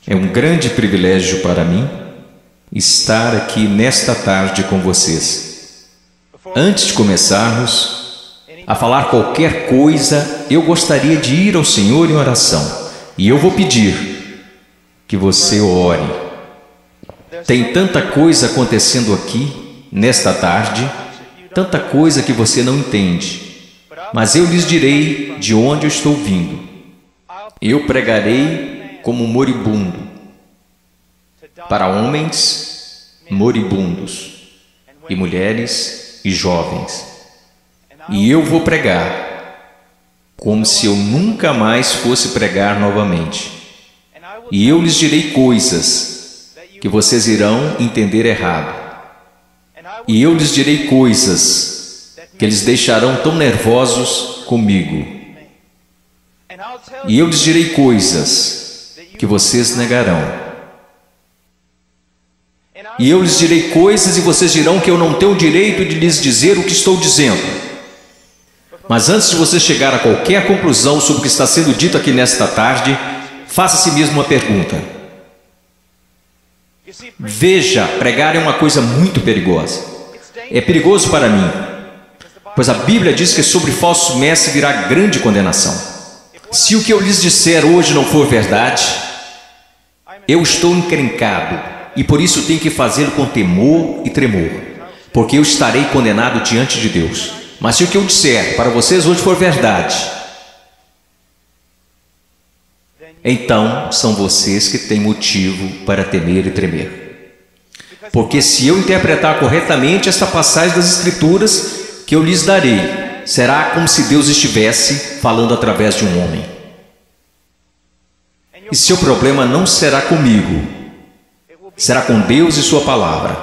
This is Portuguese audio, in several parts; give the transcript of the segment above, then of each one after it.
É um grande privilégio para mim estar aqui nesta tarde com vocês. Antes de começarmos a falar qualquer coisa, eu gostaria de ir ao Senhor em oração. E eu vou pedir que você ore. Tem tanta coisa acontecendo aqui nesta tarde, tanta coisa que você não entende. Mas eu lhes direi de onde eu estou vindo. Eu pregarei como moribundo, para homens moribundos, e mulheres e jovens. E eu vou pregar como se eu nunca mais fosse pregar novamente. E eu lhes direi coisas que vocês irão entender errado. E eu lhes direi coisas que eles deixarão tão nervosos comigo. E eu lhes direi coisas que vocês negarão. E eu lhes direi coisas e vocês dirão que eu não tenho o direito de lhes dizer o que estou dizendo. Mas antes de você chegar a qualquer conclusão sobre o que está sendo dito aqui nesta tarde, faça a si mesmo uma pergunta. Veja, pregar é uma coisa muito perigosa. É perigoso para mim, pois a Bíblia diz que sobre falsos mestres virá grande condenação. Se o que eu lhes disser hoje não for verdade, eu estou encrencado e por isso tenho que fazê-lo com temor e tremor, porque eu estarei condenado diante de Deus. Mas se o que eu disser para vocês hoje for verdade, então são vocês que têm motivo para temer e tremer. Porque se eu interpretar corretamente esta passagem das Escrituras que eu lhes darei, será como se Deus estivesse falando através de um homem. E seu problema não será comigo, será com Deus e sua palavra.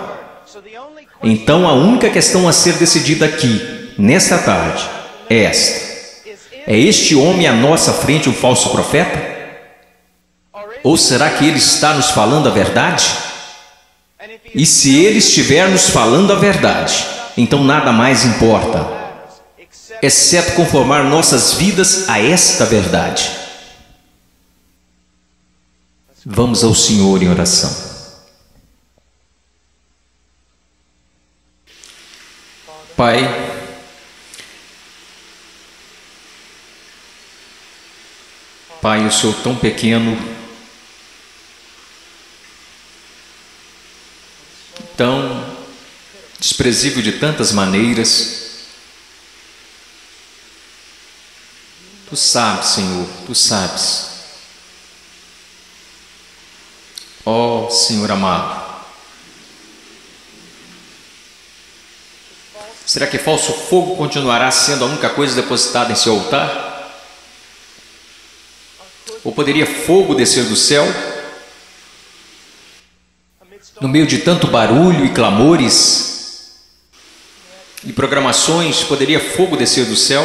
Então a única questão a ser decidida aqui, nesta tarde, é esta: é este homem à nossa frente um falso profeta? Ou será que ele está nos falando a verdade? E se ele estiver nos falando a verdade, então nada mais importa, exceto conformar nossas vidas a esta verdade. Vamos ao Senhor em oração. Pai, Pai, eu sou tão pequeno, tão desprezível de tantas maneiras. Tu sabes, Senhor, Tu sabes. Ó Senhor amado, será que falso fogo continuará sendo a única coisa depositada em seu altar? Ou poderia fogo descer do céu? No meio de tanto barulho e clamores e programações, poderia fogo descer do céu?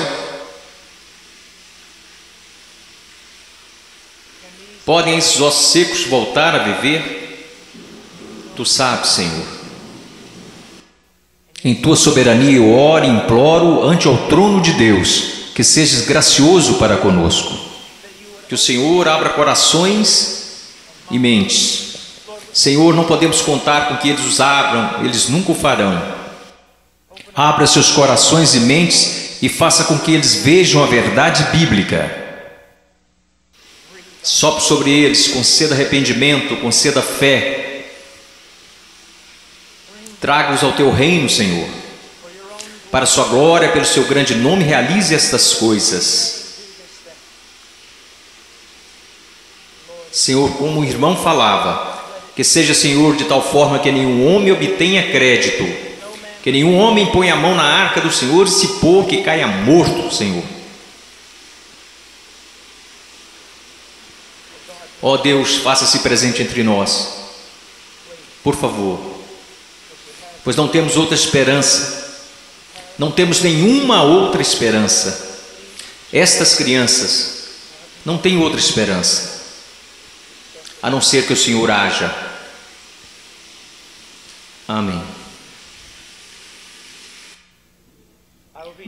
Podem esses ossos secos voltar a viver? Tu sabes, Senhor. Em Tua soberania eu oro e imploro ante ao trono de Deus, que sejas gracioso para conosco. Que o Senhor abra corações e mentes. Senhor, não podemos contar com que eles os abram, eles nunca o farão. Abra seus corações e mentes e faça com que eles vejam a verdade bíblica. Sopre sobre eles, conceda arrependimento, conceda fé. Traga-os ao Teu reino, Senhor. Para a Sua glória, pelo Seu grande nome, realize estas coisas. Senhor, como o irmão falava, que seja, Senhor, de tal forma que nenhum homem obtenha crédito, que nenhum homem ponha a mão na arca do Senhor e se pôr que caia morto, Senhor. Ó Deus, faça-se presente entre nós, por favor, pois não temos outra esperança, não temos nenhuma outra esperança. Estas crianças não têm outra esperança, a não ser que o Senhor haja. Amém.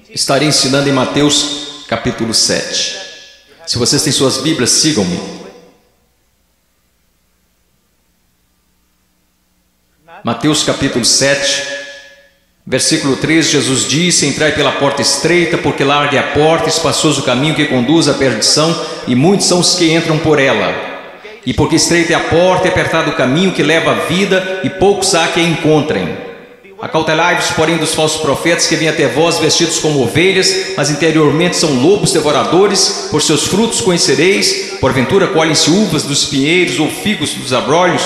Estarei ensinando em Mateus capítulo 7. Se vocês têm suas Bíblias, sigam-me. Mateus capítulo 7, versículo 3, Jesus disse: entrai pela porta estreita, porque larga é a porta, espaçoso o caminho que conduz à perdição, e muitos são os que entram por ela. E porque estreita é a porta e apertado o caminho que leva à vida, e poucos há que a encontrem. Acautelai-vos, porém, dos falsos profetas que vêm até vós vestidos como ovelhas, mas interiormente são lobos devoradores. Por seus frutos conhecereis. Porventura colhem-se uvas dos pinheiros ou figos dos abrolhos?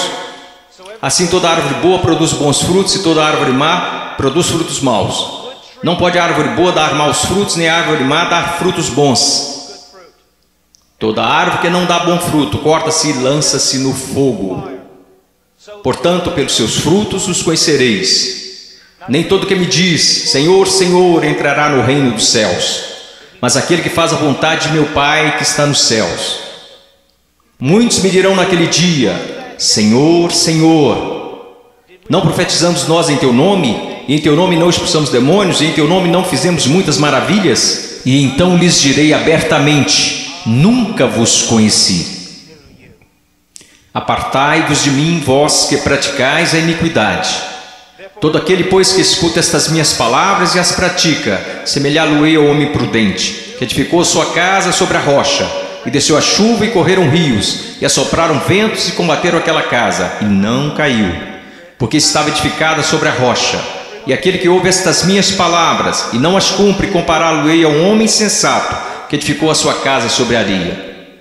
Assim toda árvore boa produz bons frutos, e toda árvore má produz frutos maus. Não pode a árvore boa dar maus frutos, nem a árvore má dar frutos bons. Toda árvore que não dá bom fruto corta-se e lança-se no fogo. Portanto, pelos seus frutos os conhecereis. Nem todo que me diz, Senhor, Senhor, entrará no reino dos céus, mas aquele que faz a vontade de meu Pai que está nos céus. Muitos me dirão naquele dia: Senhor, Senhor, não profetizamos nós em teu nome, e em teu nome não expulsamos demônios, e em teu nome não fizemos muitas maravilhas? E então lhes direi abertamente: nunca vos conheci. Apartai-vos de mim, vós que praticais a iniquidade. Todo aquele, pois, que escuta estas minhas palavras e as pratica, semelhá-lo-ei ao homem prudente, que edificou sua casa sobre a rocha, e desceu a chuva e correram rios, e assopraram ventos e combateram aquela casa, e não caiu, porque estava edificada sobre a rocha. E aquele que ouve estas minhas palavras e não as cumpre, compará-lo-ei a um homem sensato, que edificou a sua casa sobre a areia.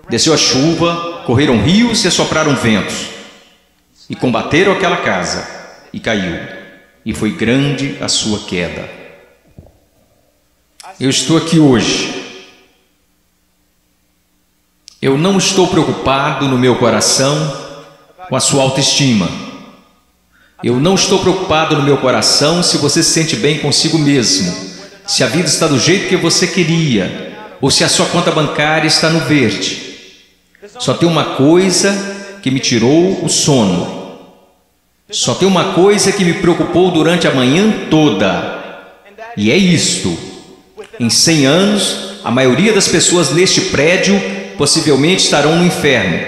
Desceu a chuva, correram rios e assopraram ventos, e combateram aquela casa, e caiu, e foi grande a sua queda. Eu estou aqui hoje. Eu não estou preocupado no meu coração com a sua autoestima. Eu não estou preocupado no meu coração se você se sente bem consigo mesmo, se a vida está do jeito que você queria, ou se a sua conta bancária está no verde. Só tem uma coisa que me tirou o sono. Só tem uma coisa que me preocupou durante a manhã toda, e é isto: em 100 anos, a maioria das pessoas neste prédio possivelmente estarão no inferno.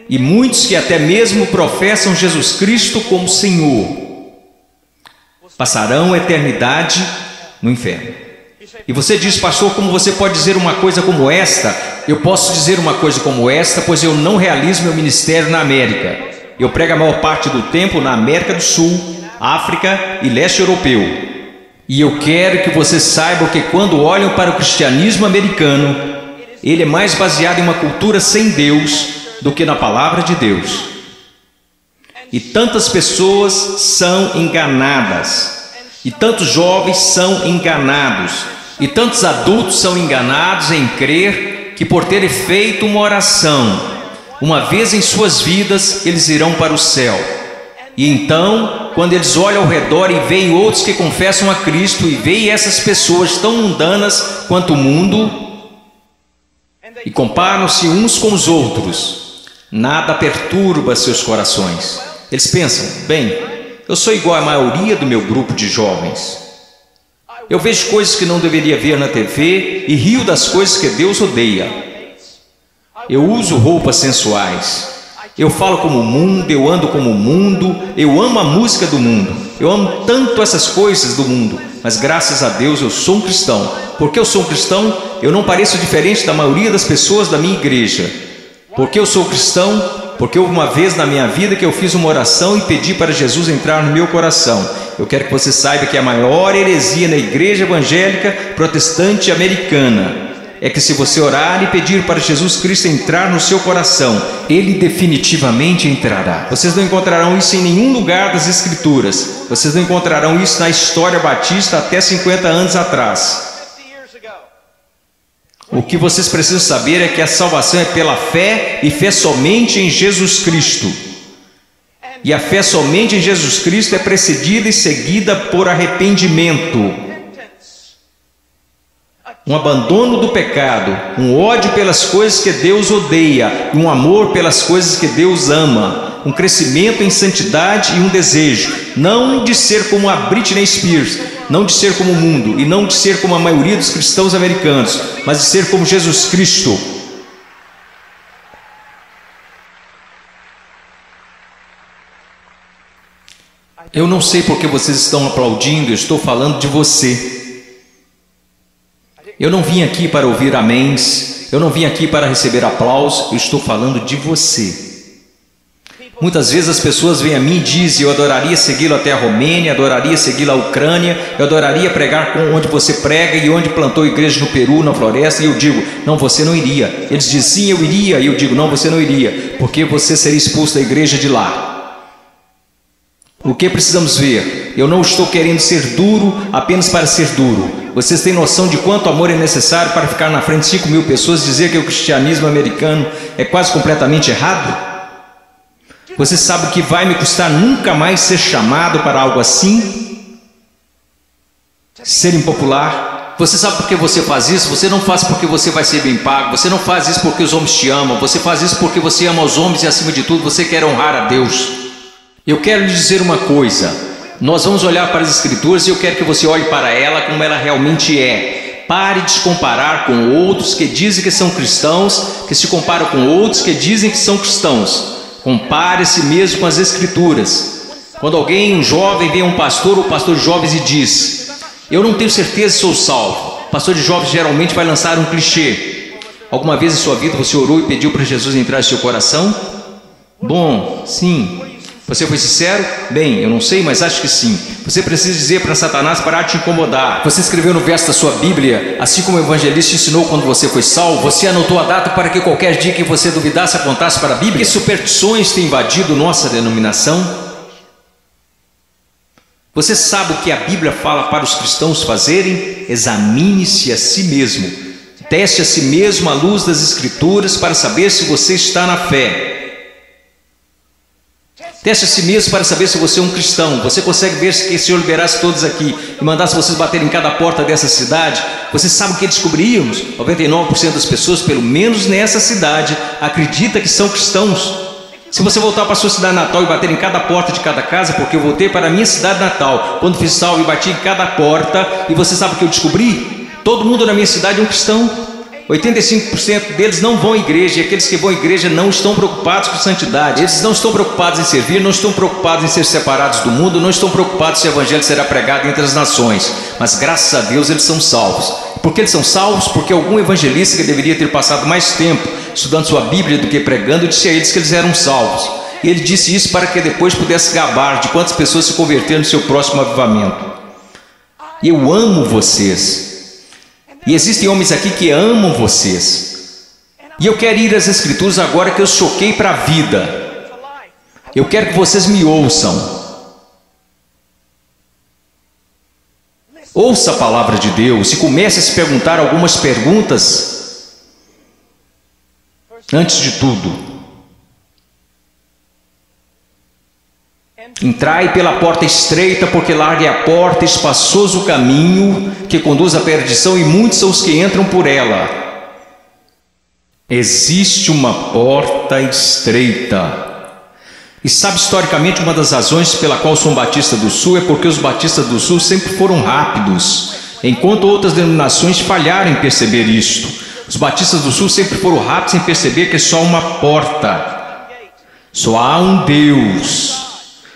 E muitos que até mesmo professam Jesus Cristo como Senhor passarão a eternidade no inferno. E você diz: pastor, como você pode dizer uma coisa como esta? Eu posso dizer uma coisa como esta, pois eu não realizo meu ministério na América. Eu prego a maior parte do tempo na América do Sul, África e leste europeu. E eu quero que você saiba que quando olham para o cristianismo americano, ele é mais baseado em uma cultura sem Deus do que na palavra de Deus. E tantas pessoas são enganadas, e tantos jovens são enganados, e tantos adultos são enganados em crer que por terem feito uma oração uma vez em suas vidas, eles irão para o céu. E então, quando eles olham ao redor e veem outros que confessam a Cristo, e veem essas pessoas tão mundanas quanto o mundo, e comparam-se uns com os outros, nada perturba seus corações. Eles pensam: bem, eu sou igual à maioria do meu grupo de jovens. Eu vejo coisas que não deveria ver na TV e rio das coisas que Deus odeia. Eu uso roupas sensuais. Eu falo como o mundo, eu ando como o mundo, eu amo a música do mundo. Eu amo tanto essas coisas do mundo, mas graças a Deus eu sou um cristão. Porque eu sou um cristão, eu não pareço diferente da maioria das pessoas da minha igreja. Porque eu sou cristão? Porque houve uma vez na minha vida que eu fiz uma oração e pedi para Jesus entrar no meu coração. Eu quero que você saiba que a maior heresia na igreja evangélica protestante americana é que se você orar e pedir para Jesus Cristo entrar no seu coração, Ele definitivamente entrará. Vocês não encontrarão isso em nenhum lugar das Escrituras. Vocês não encontrarão isso na história batista até 50 anos atrás. O que vocês precisam saber é que a salvação é pela fé, e fé somente em Jesus Cristo. E a fé somente em Jesus Cristo é precedida e seguida por arrependimento, um abandono do pecado, um ódio pelas coisas que Deus odeia, e um amor pelas coisas que Deus ama, um crescimento em santidade e um desejo, não de ser como a Britney Spears, não de ser como o mundo, e não de ser como a maioria dos cristãos americanos, mas de ser como Jesus Cristo. Eu não sei porque vocês estão aplaudindo, eu estou falando de você. Eu não vim aqui para ouvir améns, eu não vim aqui para receber aplausos, eu estou falando de você. Muitas vezes as pessoas vêm a mim e dizem: eu adoraria segui-lo até a Romênia, adoraria segui-lo à Ucrânia, eu adoraria pregar onde você prega e onde plantou igreja no Peru, na floresta. E eu digo: não, você não iria. Eles dizem: sim, eu iria. E eu digo: não, você não iria, porque você seria expulso da igreja de lá. O que precisamos ver? Eu não estou querendo ser duro apenas para ser duro. Vocês têm noção de quanto amor é necessário para ficar na frente de 5.000 pessoas e dizer que o cristianismo americano é quase completamente errado? Você sabe o que vai me custar nunca mais ser chamado para algo assim? Ser impopular? Você sabe por que você faz isso? Você não faz porque você vai ser bem pago. Você não faz isso porque os homens te amam. Você faz isso porque você ama os homens e, acima de tudo, você quer honrar a Deus. Eu quero lhe dizer uma coisa. Nós vamos olhar para as Escrituras e eu quero que você olhe para ela como ela realmente é. Pare de se comparar com outros que dizem que são cristãos, que se comparam com outros que dizem que são cristãos. Compare-se mesmo com as Escrituras. Quando alguém, um jovem, vem a um pastor ou pastor de jovens e diz: eu não tenho certeza se sou salvo. O pastor de jovens geralmente vai lançar um clichê. Alguma vez em sua vida você orou e pediu para Jesus entrar em seu coração? Bom, sim. Você foi sincero? Bem, eu não sei, mas acho que sim. Você precisa dizer para Satanás parar de te incomodar. Você escreveu no verso da sua Bíblia, assim como o evangelista ensinou quando você foi salvo. Você anotou a data para que qualquer dia que você duvidasse apontasse para a Bíblia. Que superstições têm invadido nossa denominação? Você sabe o que a Bíblia fala para os cristãos fazerem? Examine-se a si mesmo. Teste a si mesmo à luz das Escrituras para saber se você está na fé. Teste a si mesmo para saber se você é um cristão. Você consegue ver se o Senhor liberasse todos aqui e mandasse vocês baterem em cada porta dessa cidade? Você sabe o que descobriríamos? 99% das pessoas, pelo menos nessa cidade, acredita que são cristãos. Se você voltar para a sua cidade natal e bater em cada porta de cada casa, porque eu voltei para a minha cidade natal, quando fiz salvo e bati em cada porta, e você sabe o que eu descobri? Todo mundo na minha cidade é um cristão. 85% deles não vão à igreja, e aqueles que vão à igreja não estão preocupados com santidade. Eles não estão preocupados em servir, não estão preocupados em ser separados do mundo, não estão preocupados se o evangelho será pregado entre as nações. Mas graças a Deus eles são salvos. Por que eles são salvos? Porque algum evangelista que deveria ter passado mais tempo estudando sua Bíblia do que pregando disse a eles que eles eram salvos. E ele disse isso para que depois pudesse gabar de quantas pessoas se converteram no seu próximo avivamento. Eu amo vocês. E existem homens aqui que amam vocês. E eu quero ir às Escrituras agora que eu choquei para a vida. Eu quero que vocês me ouçam. Ouça a palavra de Deus e comece a se perguntar algumas perguntas. Antes de tudo, entrai pela porta estreita, porque larga é a porta, espaçoso o caminho que conduz à perdição, e muitos são os que entram por ela. Existe uma porta estreita. E sabe, historicamente, uma das razões pela qual sou um batista do Sul é porque os batistas do Sul sempre foram rápidos, enquanto outras denominações falharam em perceber isto. Os batistas do Sul sempre foram rápidos em perceber que é só uma porta. Só há um Deus.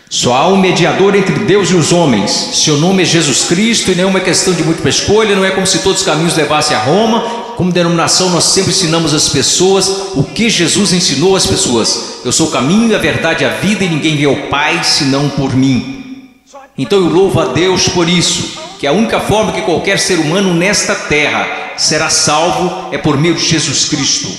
Só há um mediador entre Deus e os homens. Seu nome é Jesus Cristo, e não é uma questão de múltipla escolha. Não é como se todos os caminhos levassem a Roma. Como denominação, nós sempre ensinamos às pessoas o que Jesus ensinou às pessoas. Eu sou o caminho, a verdade e a vida, e ninguém vê ao Pai senão por mim. Então eu louvo a Deus por isso, que a única forma que qualquer ser humano nesta terra será salvo é por meio de Jesus Cristo.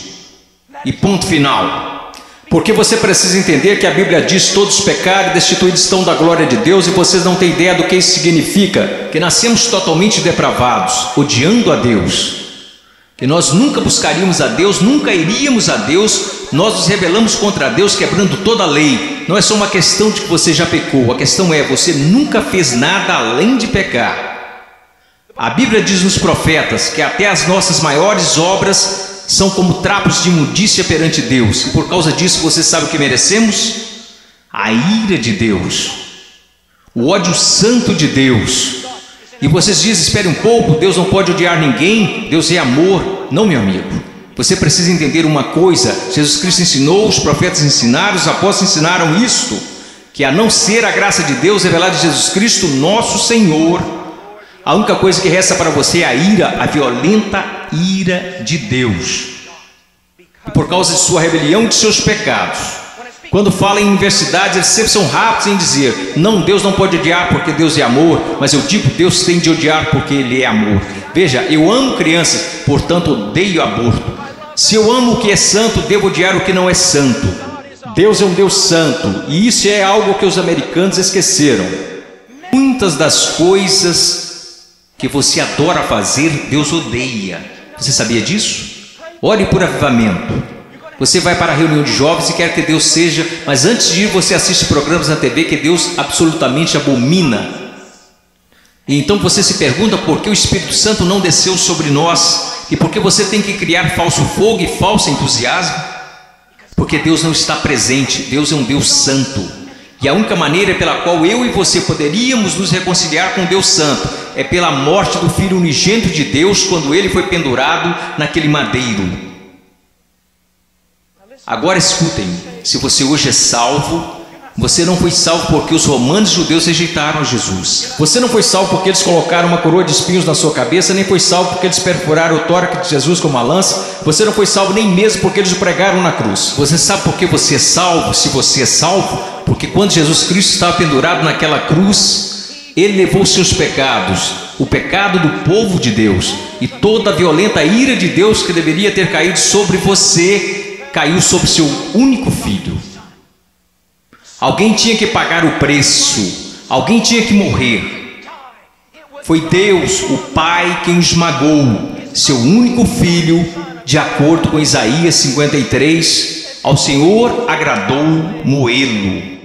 E ponto final. Porque você precisa entender que a Bíblia diz: todos pecaram e destituídos estão da glória de Deus, e vocês não têm ideia do que isso significa, que nascemos totalmente depravados, odiando a Deus, que nós nunca buscaríamos a Deus, nunca iríamos a Deus, nós nos rebelamos contra Deus, quebrando toda a lei. Não é só uma questão de que você já pecou, a questão é: você nunca fez nada além de pecar. A Bíblia diz nos profetas que até as nossas maiores obras são como trapos de imundícia perante Deus. E por causa disso, você sabe o que merecemos? A ira de Deus, o ódio santo de Deus. E vocês dizem: espere um pouco, Deus não pode odiar ninguém, Deus é amor. Não, meu amigo, você precisa entender uma coisa: Jesus Cristo ensinou, os profetas ensinaram, os apóstolos ensinaram isto, que a não ser a graça de Deus revelada em Jesus Cristo, nosso Senhor, a única coisa que resta para você é a ira, a violenta ira de Deus. E por causa de sua rebelião e de seus pecados. Quando fala em universidades, eles sempre são rápidos em dizer: não, Deus não pode odiar porque Deus é amor, mas eu digo, Deus tem de odiar porque Ele é amor. Veja, eu amo crianças, portanto odeio aborto. Se eu amo o que é santo, devo odiar o que não é santo. Deus é um Deus santo, e isso é algo que os americanos esqueceram. Muitas das coisas que você adora fazer, Deus odeia. Você sabia disso? Ore por avivamento. Você vai para a reunião de jovens e quer que Deus seja, mas antes de ir você assiste programas na TV que Deus absolutamente abomina. E então você se pergunta por que o Espírito Santo não desceu sobre nós e por que você tem que criar falso fogo e falso entusiasmo. Porque Deus não está presente, Deus é um Deus santo. E a única maneira pela qual eu e você poderíamos nos reconciliar com Deus santo é pela morte do Filho unigênito de Deus, quando ele foi pendurado naquele madeiro. Agora escutem, se você hoje é salvo, você não foi salvo porque os romanos judeus rejeitaram Jesus. Você não foi salvo porque eles colocaram uma coroa de espinhos na sua cabeça, nem foi salvo porque eles perfuraram o tórax de Jesus com uma lança. Você não foi salvo nem mesmo porque eles o pregaram na cruz. Você sabe por que você é salvo? Se você é salvo, porque quando Jesus Cristo estava pendurado naquela cruz, Ele levou os seus pecados, o pecado do povo de Deus, e toda a violenta ira de Deus que deveria ter caído sobre você, caiu sobre seu único filho. Alguém tinha que pagar o preço, alguém tinha que morrer. Foi Deus, o Pai, quem esmagou seu único filho, de acordo com Isaías 53, ao Senhor agradou moê-lo.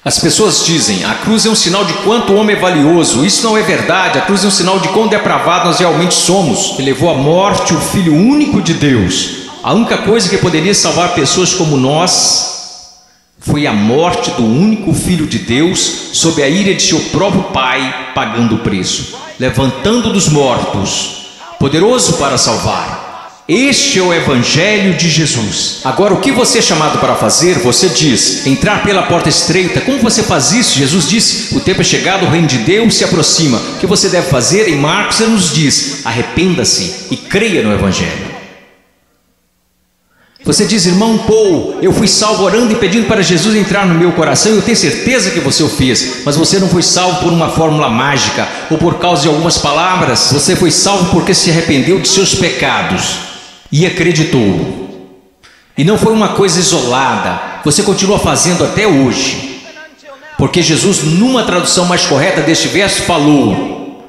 As pessoas dizem: a cruz é um sinal de quanto o homem é valioso. Isso não é verdade. A cruz é um sinal de quão depravado nós realmente somos. Que levou à morte o Filho único de Deus. A única coisa que poderia salvar pessoas como nós foi a morte do único Filho de Deus, sob a ira de seu próprio Pai, pagando o preço, levantando dos mortos, poderoso para salvar. Este é o Evangelho de Jesus. Agora, o que você é chamado para fazer? Você diz: entrar pela porta estreita. Como você faz isso? Jesus disse: o tempo é chegado, o reino de Deus se aproxima. O que você deve fazer? Em Marcos ele nos diz: arrependa-se e creia no Evangelho. Você diz: irmão Paul, eu fui salvo orando e pedindo para Jesus entrar no meu coração. Eu tenho certeza que você o fez, mas você não foi salvo por uma fórmula mágica ou por causa de algumas palavras. Você foi salvo porque se arrependeu de seus pecados e acreditou. E não foi uma coisa isolada, você continua fazendo até hoje. Porque Jesus, numa tradução mais correta deste verso, falou: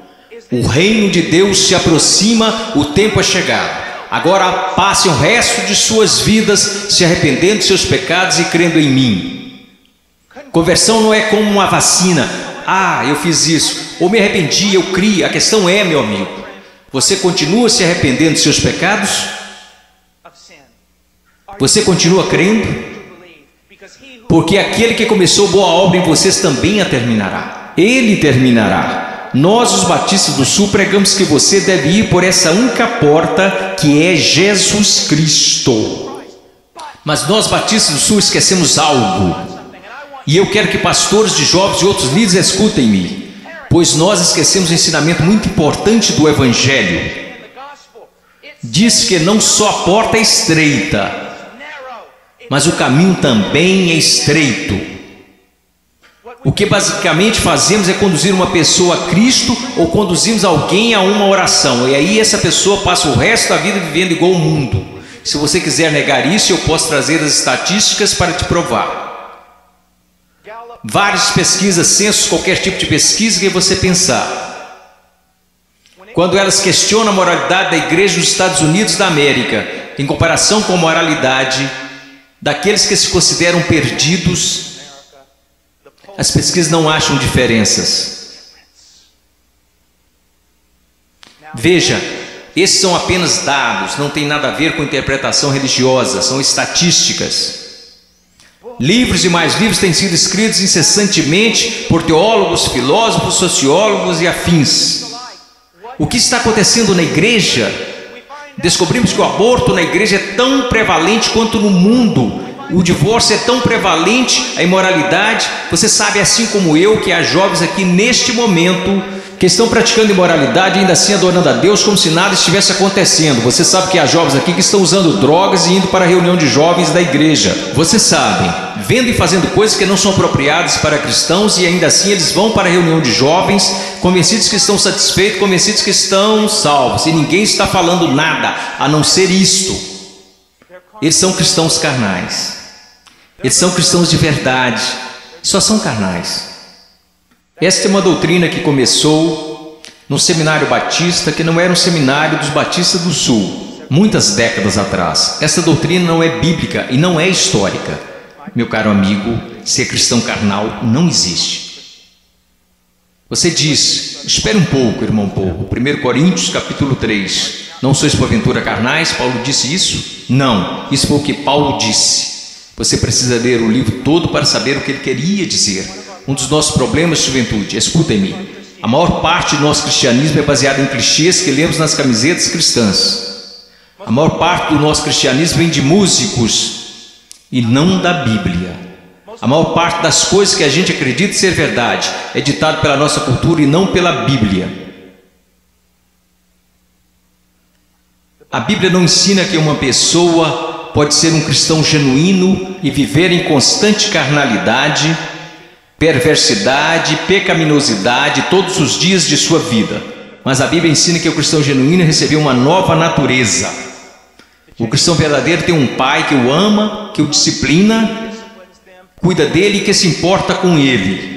o reino de Deus se aproxima, o tempo é chegado. Agora passem o resto de suas vidas se arrependendo de seus pecados e crendo em mim. Conversão não é como uma vacina. Ah, eu fiz isso, ou me arrependi, eu criei. A questão é, meu amigo, você continua se arrependendo de seus pecados? Você continua crendo? Porque aquele que começou boa obra em vocês também a terminará. Ele terminará. Nós, os batistas do Sul, pregamos que você deve ir por essa única porta, que é Jesus Cristo. Mas nós, batistas do Sul, esquecemos algo. E eu quero que pastores de jovens e outros líderes escutem-me, pois nós esquecemos um ensinamento muito importante do Evangelho. Diz que não só a porta é estreita, mas o caminho também é estreito. O que basicamente fazemos é conduzir uma pessoa a Cristo ou conduzimos alguém a uma oração. E aí essa pessoa passa o resto da vida vivendo igual ao mundo. Se você quiser negar isso, eu posso trazer as estatísticas para te provar. Várias pesquisas, censos, qualquer tipo de pesquisa que você pensar. Quando elas questionam a moralidade da igreja nos Estados Unidos da América, em comparação com a moralidade daqueles que se consideram perdidos, as pesquisas não acham diferenças. Veja, esses são apenas dados, não tem nada a ver com interpretação religiosa, são estatísticas. Livros e mais livros têm sido escritos incessantemente por teólogos, filósofos, sociólogos e afins. O que está acontecendo na igreja? Descobrimos que o aborto na igreja é tão prevalente quanto no mundo. O divórcio é tão prevalente, a imoralidade. Você sabe, assim como eu, que há jovens aqui neste momento que estão praticando imoralidade, ainda assim adorando a Deus como se nada estivesse acontecendo. Você sabe que há jovens aqui que estão usando drogas e indo para a reunião de jovens da igreja. Você sabe, vendo e fazendo coisas que não são apropriadas para cristãos, e ainda assim eles vão para a reunião de jovens, convencidos que estão satisfeitos, convencidos que estão salvos, e ninguém está falando nada a não ser isto. Eles são cristãos carnais. Eles são cristãos de verdade, só são carnais. Esta é uma doutrina que começou no seminário batista, que não era um seminário dos batistas do sul, muitas décadas atrás. Essa doutrina não é bíblica e não é histórica. Meu caro amigo, ser cristão carnal não existe. Você diz, espere um pouco, irmão Paulo, 1 Coríntios capítulo 3, não sois porventura carnais? Paulo disse isso? Não, isso foi o que Paulo disse. Você precisa ler o livro todo para saber o que ele queria dizer. Um dos nossos problemas, juventude, escutem-me, a maior parte do nosso cristianismo é baseada em clichês que lemos nas camisetas cristãs. A maior parte do nosso cristianismo vem de músicos e não da Bíblia. A maior parte das coisas que a gente acredita ser verdade é ditado pela nossa cultura e não pela Bíblia. A Bíblia não ensina que uma pessoa pode ser um cristão genuíno e viver em constante carnalidade, perversidade, pecaminosidade todos os dias de sua vida. Mas a Bíblia ensina que o cristão genuíno recebeu uma nova natureza. O cristão verdadeiro tem um pai que o ama, que o disciplina, cuida dele e que se importa com ele.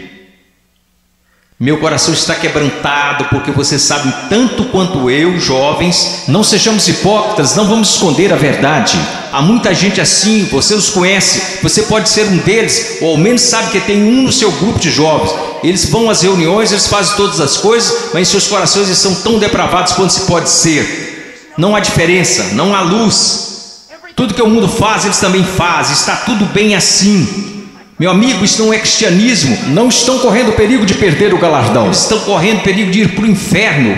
Meu coração está quebrantado porque você sabe tanto quanto eu, jovens. Não sejamos hipócritas, não vamos esconder a verdade. Há muita gente assim, você os conhece, você pode ser um deles, ou ao menos sabe que tem um no seu grupo de jovens. Eles vão às reuniões, eles fazem todas as coisas, mas em seus corações eles são tão depravados quanto se pode ser. Não há diferença, não há luz. Tudo que o mundo faz, eles também fazem, está tudo bem assim. Meu amigo, isso não é cristianismo. Não estão correndo perigo de perder o galardão. Eles estão correndo perigo de ir para o inferno.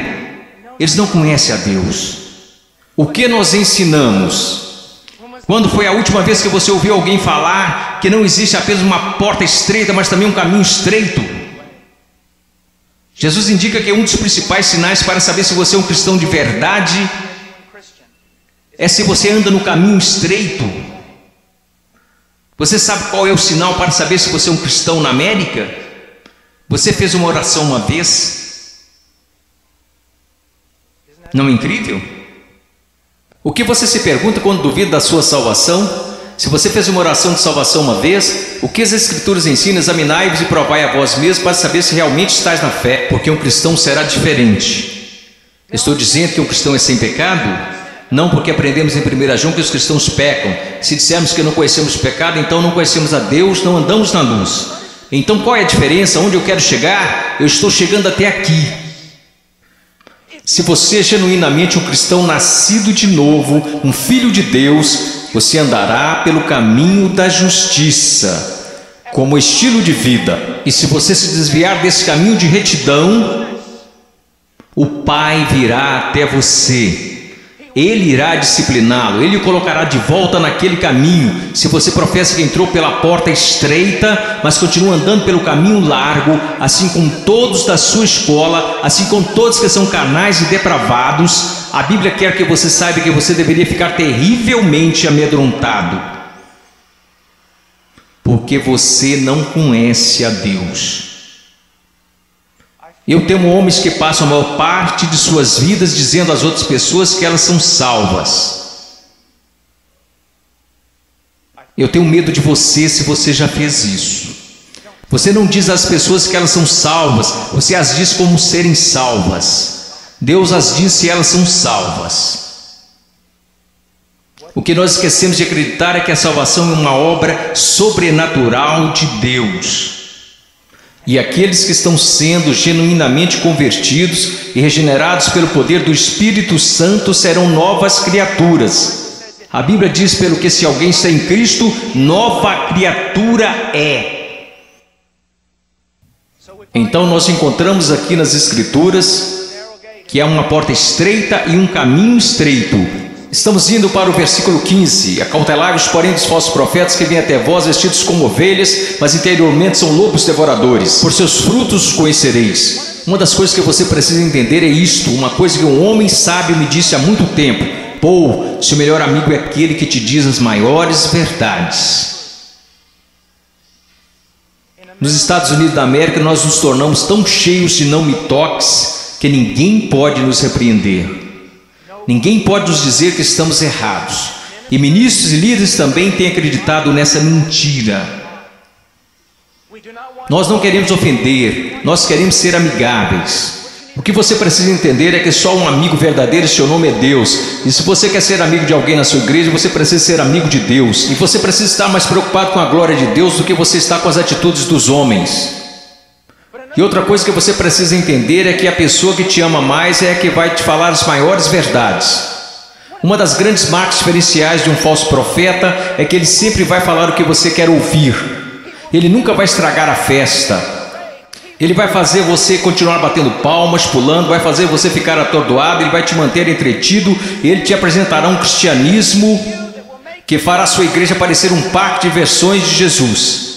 Eles não conhecem a Deus. O que nós ensinamos? Quando foi a última vez que você ouviu alguém falar que não existe apenas uma porta estreita, mas também um caminho estreito? Jesus indica que um dos principais sinais para saber se você é um cristão de verdade é se você anda no caminho estreito. Você sabe qual é o sinal para saber se você é um cristão na América? Você fez uma oração uma vez? Não é incrível? O que você se pergunta quando duvida da sua salvação? Se você fez uma oração de salvação uma vez, o que as Escrituras ensinam? Examinai-vos e provai a vós mesmos para saber se realmente estáis na fé, porque um cristão será diferente. Estou dizendo que um cristão é sem pecado? Não, porque aprendemos em 1 João que os cristãos pecam. Se dissermos que não conhecemos o pecado, então não conhecemos a Deus, não andamos na luz. Então qual é a diferença? Onde eu quero chegar? Eu estou chegando até aqui. Se você é genuinamente um cristão nascido de novo, um filho de Deus, você andará pelo caminho da justiça, como estilo de vida. E se você se desviar desse caminho de retidão, o Pai virá até você. Ele irá discipliná-lo, ele o colocará de volta naquele caminho. Se você professa que entrou pela porta estreita, mas continua andando pelo caminho largo, assim como todos da sua escola, assim como todos que são carnais e depravados, a Bíblia quer que você saiba que você deveria ficar terrivelmente amedrontado, porque você não conhece a Deus. Eu temo homens que passam a maior parte de suas vidas dizendo às outras pessoas que elas são salvas. Eu tenho medo de você se você já fez isso. Você não diz às pessoas que elas são salvas, você as diz como serem salvas. Deus as diz se elas são salvas. O que nós esquecemos de acreditar é que a salvação é uma obra sobrenatural de Deus. E aqueles que estão sendo genuinamente convertidos e regenerados pelo poder do Espírito Santo serão novas criaturas. A Bíblia diz, pelo que se alguém está em Cristo, nova criatura é. Então nós encontramos aqui nas Escrituras que há uma porta estreita e um caminho estreito. Estamos indo para o versículo 15. Acautelai-vos, porém, dos falsos profetas que vêm até vós vestidos como ovelhas, mas interiormente são lobos devoradores. Por seus frutos os conhecereis. Uma das coisas que você precisa entender é isto, uma coisa que um homem sábio me disse há muito tempo: Paul, seu melhor amigo é aquele que te diz as maiores verdades. Nos Estados Unidos da América, nós nos tornamos tão cheios de não me toques que ninguém pode nos repreender. Ninguém pode nos dizer que estamos errados. E ministros e líderes também têm acreditado nessa mentira. Nós não queremos ofender, nós queremos ser amigáveis. O que você precisa entender é que só um amigo verdadeiro, seu nome é Deus. E se você quer ser amigo de alguém na sua igreja, você precisa ser amigo de Deus. E você precisa estar mais preocupado com a glória de Deus do que você está com as atitudes dos homens. E outra coisa que você precisa entender é que a pessoa que te ama mais é a que vai te falar as maiores verdades. Uma das grandes marcas diferenciais de um falso profeta é que ele sempre vai falar o que você quer ouvir. Ele nunca vai estragar a festa. Ele vai fazer você continuar batendo palmas, pulando, vai fazer você ficar atordoado, ele vai te manter entretido, ele te apresentará um cristianismo que fará a sua igreja parecer um parque de versões de Jesus.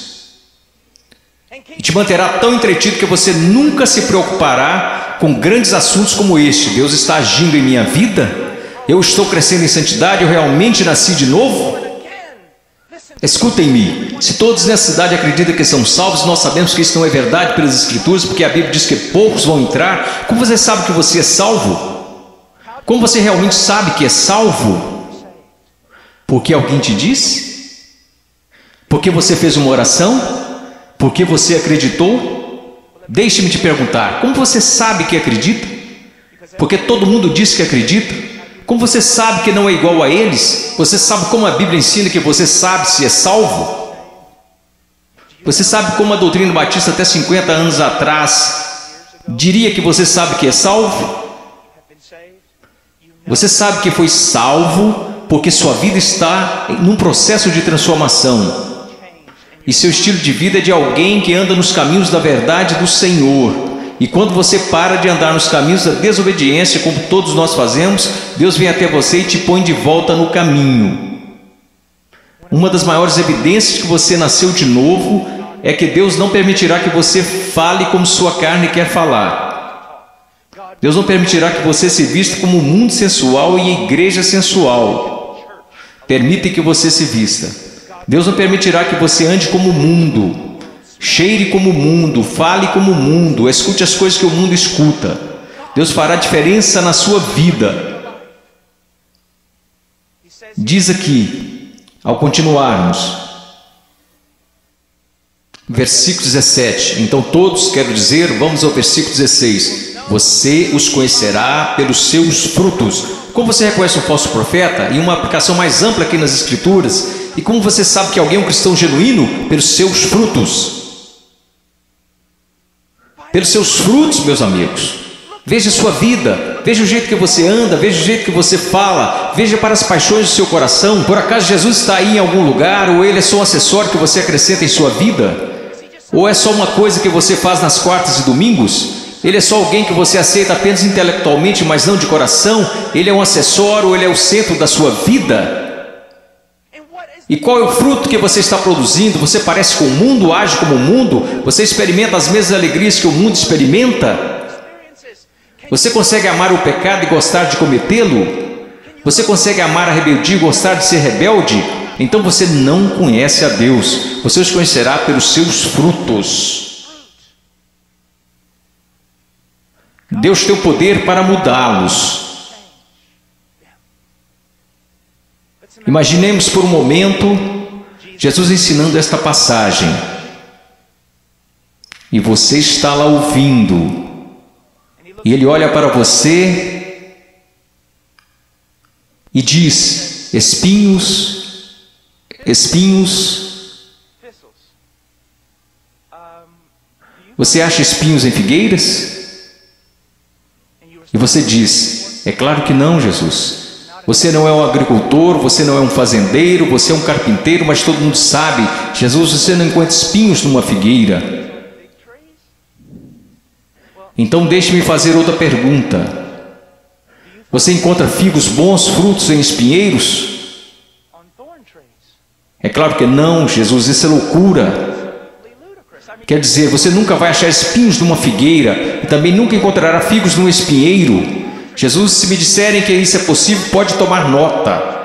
E te manterá tão entretido que você nunca se preocupará com grandes assuntos como este. Deus está agindo em minha vida? Eu estou crescendo em santidade? Eu realmente nasci de novo? Escutem-me, se todos nessa cidade acreditam que são salvos, nós sabemos que isso não é verdade pelas Escrituras, porque a Bíblia diz que poucos vão entrar. Como você sabe que você é salvo? Como você realmente sabe que é salvo? Porque alguém te disse? Porque você fez uma oração? Porque você acreditou? Deixe-me te perguntar, como você sabe que acredita? Porque todo mundo diz que acredita. Como você sabe que não é igual a eles? Você sabe como a Bíblia ensina que você sabe se é salvo? Você sabe como a doutrina batista até 50 anos atrás diria que você sabe que é salvo? Você sabe que foi salvo porque sua vida está num processo de transformação. E seu estilo de vida é de alguém que anda nos caminhos da verdade do Senhor. E quando você para de andar nos caminhos da desobediência, como todos nós fazemos, Deus vem até você e te põe de volta no caminho. Uma das maiores evidências que você nasceu de novo é que Deus não permitirá que você fale como sua carne quer falar. Deus não permitirá que você se vista como o mundo sensual e a igreja sensual. Permite que você se vista. Deus não permitirá que você ande como o mundo, cheire como o mundo, fale como o mundo, escute as coisas que o mundo escuta. Deus fará diferença na sua vida. Diz aqui, ao continuarmos, versículo 17. Então todos, quero dizer, vamos ao versículo 16. Você os conhecerá pelos seus frutos. Como você reconhece um falso profeta? E uma aplicação mais ampla aqui nas Escrituras. E como você sabe que alguém é um cristão genuíno? Pelos seus frutos. Pelos seus frutos, meus amigos. Veja a sua vida, veja o jeito que você anda, veja o jeito que você fala, veja para as paixões do seu coração. Por acaso Jesus está aí em algum lugar, ou ele é só um acessório que você acrescenta em sua vida? Ou é só uma coisa que você faz nas quartas e domingos? Ele é só alguém que você aceita apenas intelectualmente, mas não de coração? Ele é um acessório, ele é o centro da sua vida? E qual é o fruto que você está produzindo? Você parece com o mundo, age como o mundo? Você experimenta as mesmas alegrias que o mundo experimenta? Você consegue amar o pecado e gostar de cometê-lo? Você consegue amar a rebeldia e gostar de ser rebelde? Então você não conhece a Deus. Você os conhecerá pelos seus frutos. Deus tem o poder para mudá-los. Imaginemos por um momento Jesus ensinando esta passagem. E você está lá ouvindo. E ele olha para você e diz: espinhos, espinhos. Você acha espinhos em figueiras? E você diz: é claro que não, Jesus. Você não é um agricultor, você não é um fazendeiro, você é um carpinteiro, mas todo mundo sabe, Jesus, você não encontra espinhos numa figueira. Então deixe-me fazer outra pergunta. Você encontra figos bons, frutos em espinheiros? É claro que não, Jesus, isso é loucura. Quer dizer, você nunca vai achar espinhos numa figueira e também nunca encontrará figos num espinheiro. Jesus, se me disserem que isso é possível, pode tomar nota.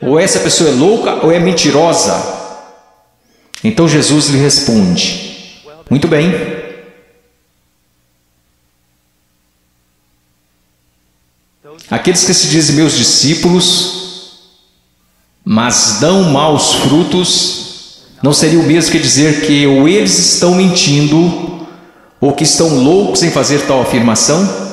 Ou essa pessoa é louca ou é mentirosa. Então Jesus lhe responde: muito bem. Aqueles que se dizem meus discípulos, mas dão maus frutos, não seria o mesmo que dizer que ou eles estão mentindo, ou que estão loucos em fazer tal afirmação?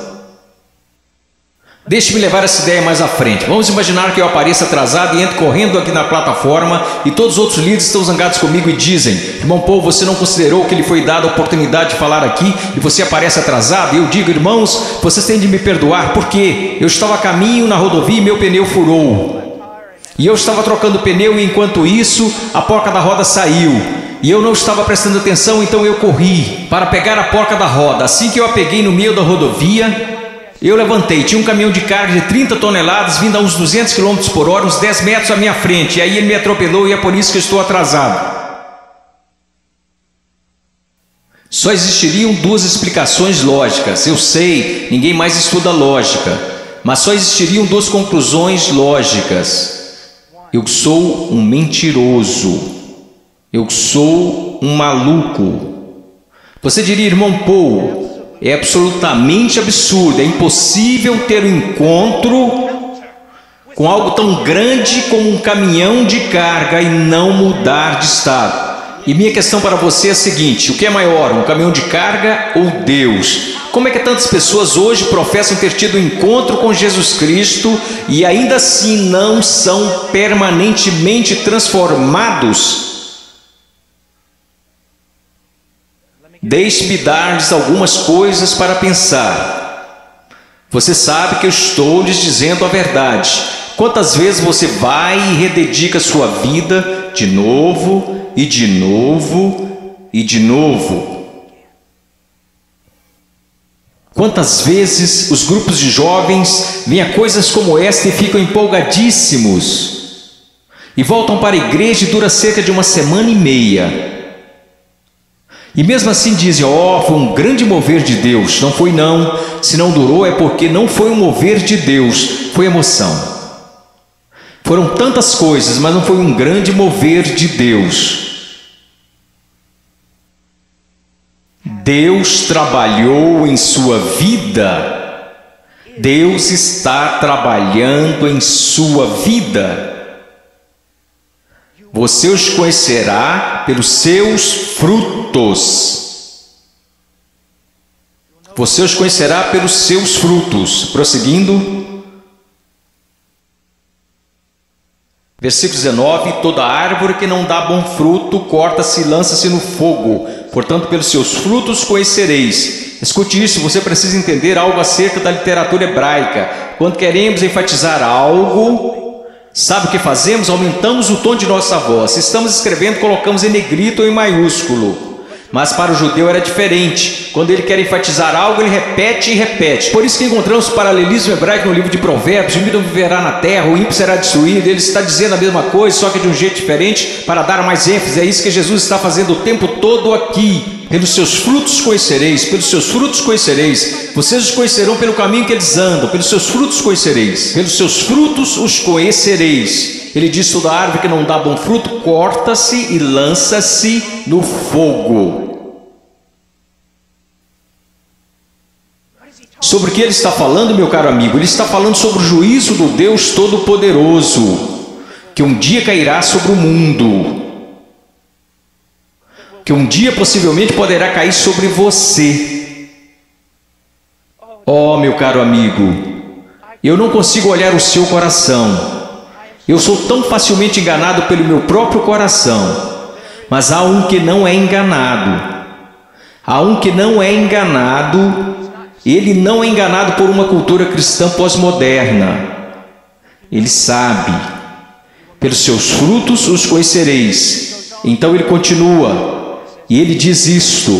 Deixe-me levar essa ideia mais à frente. Vamos imaginar que eu apareça atrasado e entro correndo aqui na plataforma e todos os outros líderes estão zangados comigo e dizem: irmão Paul, você não considerou que lhe foi dada a oportunidade de falar aqui e você aparece atrasado? E eu digo: irmãos, vocês têm de me perdoar porque eu estava a caminho na rodovia e meu pneu furou. E eu estava trocando o pneu e enquanto isso a porca da roda saiu. E eu não estava prestando atenção, então eu corri para pegar a porca da roda. Assim que eu a peguei no meio da rodovia, eu levantei, tinha um caminhão de carga de 30 toneladas vindo a uns 200 km por hora, uns 10 metros à minha frente. E aí ele me atropelou e é por isso que eu estou atrasado. Só existiriam duas explicações lógicas. Eu sei, ninguém mais estuda lógica. Mas só existiriam duas conclusões lógicas. Eu sou um mentiroso. Eu sou um maluco. Você diria: irmão Paul, é absolutamente absurdo, é impossível ter um encontro com algo tão grande como um caminhão de carga e não mudar de estado. E minha questão para você é a seguinte: o que é maior, um caminhão de carga ou Deus? Como é que tantas pessoas hoje professam ter tido um encontro com Jesus Cristo e ainda assim não são permanentemente transformados? Deixe-me dar-lhes algumas coisas para pensar. Você sabe que eu estou lhes dizendo a verdade. Quantas vezes você vai e rededica sua vida de novo, e de novo, e de novo? Quantas vezes os grupos de jovens veem a coisas como esta e ficam empolgadíssimos, e voltam para a igreja e dura cerca de uma semana e meia. E mesmo assim dizem: ó, foi um grande mover de Deus. Não foi não. Se não durou é porque não foi um mover de Deus, foi emoção. Foram tantas coisas, mas não foi um grande mover de Deus. Deus trabalhou em sua vida. Deus está trabalhando em sua vida. Você os conhecerá pelos seus frutos. Você os conhecerá pelos seus frutos. Prosseguindo. Versículo 19. Toda árvore que não dá bom fruto, corta-se e lança-se no fogo. Portanto, pelos seus frutos conhecereis. Escute isso, você precisa entender algo acerca da literatura hebraica. Quando queremos enfatizar algo, sabe o que fazemos? Aumentamos o tom de nossa voz. Se estamos escrevendo, colocamos em negrito ou em maiúsculo. Mas para o judeu era diferente. Quando ele quer enfatizar algo, ele repete e repete. Por isso que encontramos paralelismo hebraico no livro de Provérbios: o ímpio viverá na terra, o ímpio será destruído. Ele está dizendo a mesma coisa, só que de um jeito diferente, para dar mais ênfase. É isso que Jesus está fazendo o tempo todo aqui. Pelos seus frutos conhecereis, pelos seus frutos conhecereis. Vocês os conhecerão pelo caminho que eles andam, pelos seus frutos conhecereis, pelos seus frutos os conhecereis. Ele diz: toda árvore que não dá bom fruto, corta-se e lança-se no fogo. Sobre o que ele está falando, meu caro amigo? Ele está falando sobre o juízo do Deus Todo-Poderoso, que um dia cairá sobre o mundo, que um dia possivelmente poderá cair sobre você. Oh, meu caro amigo, eu não consigo olhar o seu coração. Eu sou tão facilmente enganado pelo meu próprio coração. Mas há um que não é enganado. Há um que não é enganado. Ele não é enganado por uma cultura cristã pós-moderna. Ele sabe. Pelos seus frutos os conhecereis. Então ele continua. E ele diz isto.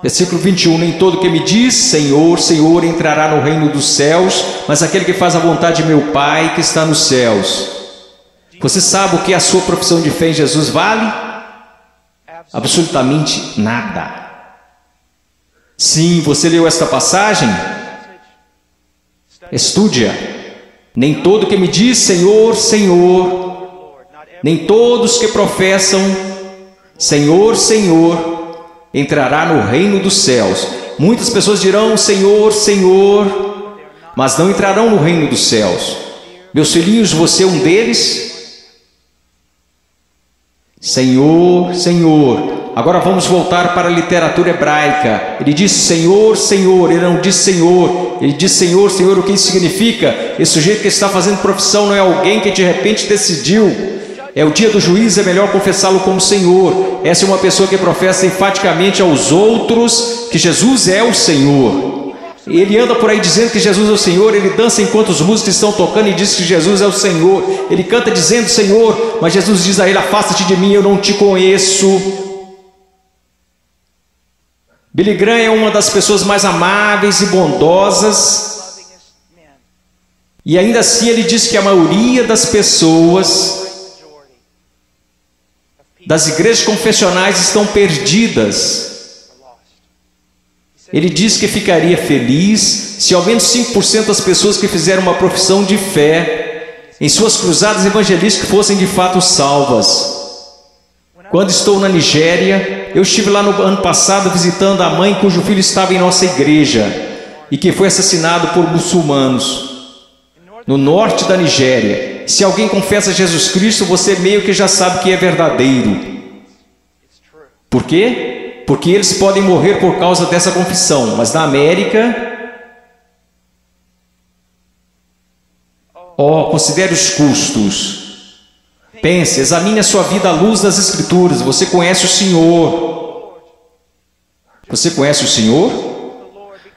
Versículo 21, nem todo que me diz Senhor, Senhor entrará no reino dos céus, mas aquele que faz a vontade de meu Pai que está nos céus. Você sabe o que a sua profissão de fé em Jesus vale? Absolutamente nada. Sim, você leu esta passagem? Estude-a. Nem todo que me diz Senhor, Senhor, nem todos que professam Senhor, Senhor, entrará no reino dos céus. Muitas pessoas dirão Senhor, Senhor, mas não entrarão no reino dos céus. Meus filhinhos, você é um deles? Senhor, Senhor. Agora vamos voltar para a literatura hebraica. Ele diz Senhor, Senhor, ele não diz Senhor. Ele diz Senhor, Senhor, o que isso significa? Esse sujeito que está fazendo profissão não é alguém que de repente decidiu. É o dia do juízo, é melhor confessá-lo como Senhor. Essa é uma pessoa que professa enfaticamente aos outros que Jesus é o Senhor. Ele anda por aí dizendo que Jesus é o Senhor, ele dança enquanto os músicos estão tocando e diz que Jesus é o Senhor. Ele canta dizendo Senhor, mas Jesus diz a ele, afasta-te de mim, eu não te conheço. Billy Graham é uma das pessoas mais amáveis e bondosas, e ainda assim ele diz que a maioria das pessoas das igrejas confessionais estão perdidas. Ele diz que ficaria feliz se ao menos 5% das pessoas que fizeram uma profissão de fé em suas cruzadas evangelísticas fossem de fato salvas. Quando estou na Nigéria, eu estive lá no ano passado visitando a mãe cujo filho estava em nossa igreja e que foi assassinado por muçulmanos no norte da Nigéria. Se alguém confessa Jesus Cristo, você meio que já sabe que é verdadeiro. Por quê? Porque eles podem morrer por causa dessa confissão, mas na América, considere os custos. Pense, examine a sua vida à luz das Escrituras. Você conhece o Senhor? Você conhece o Senhor?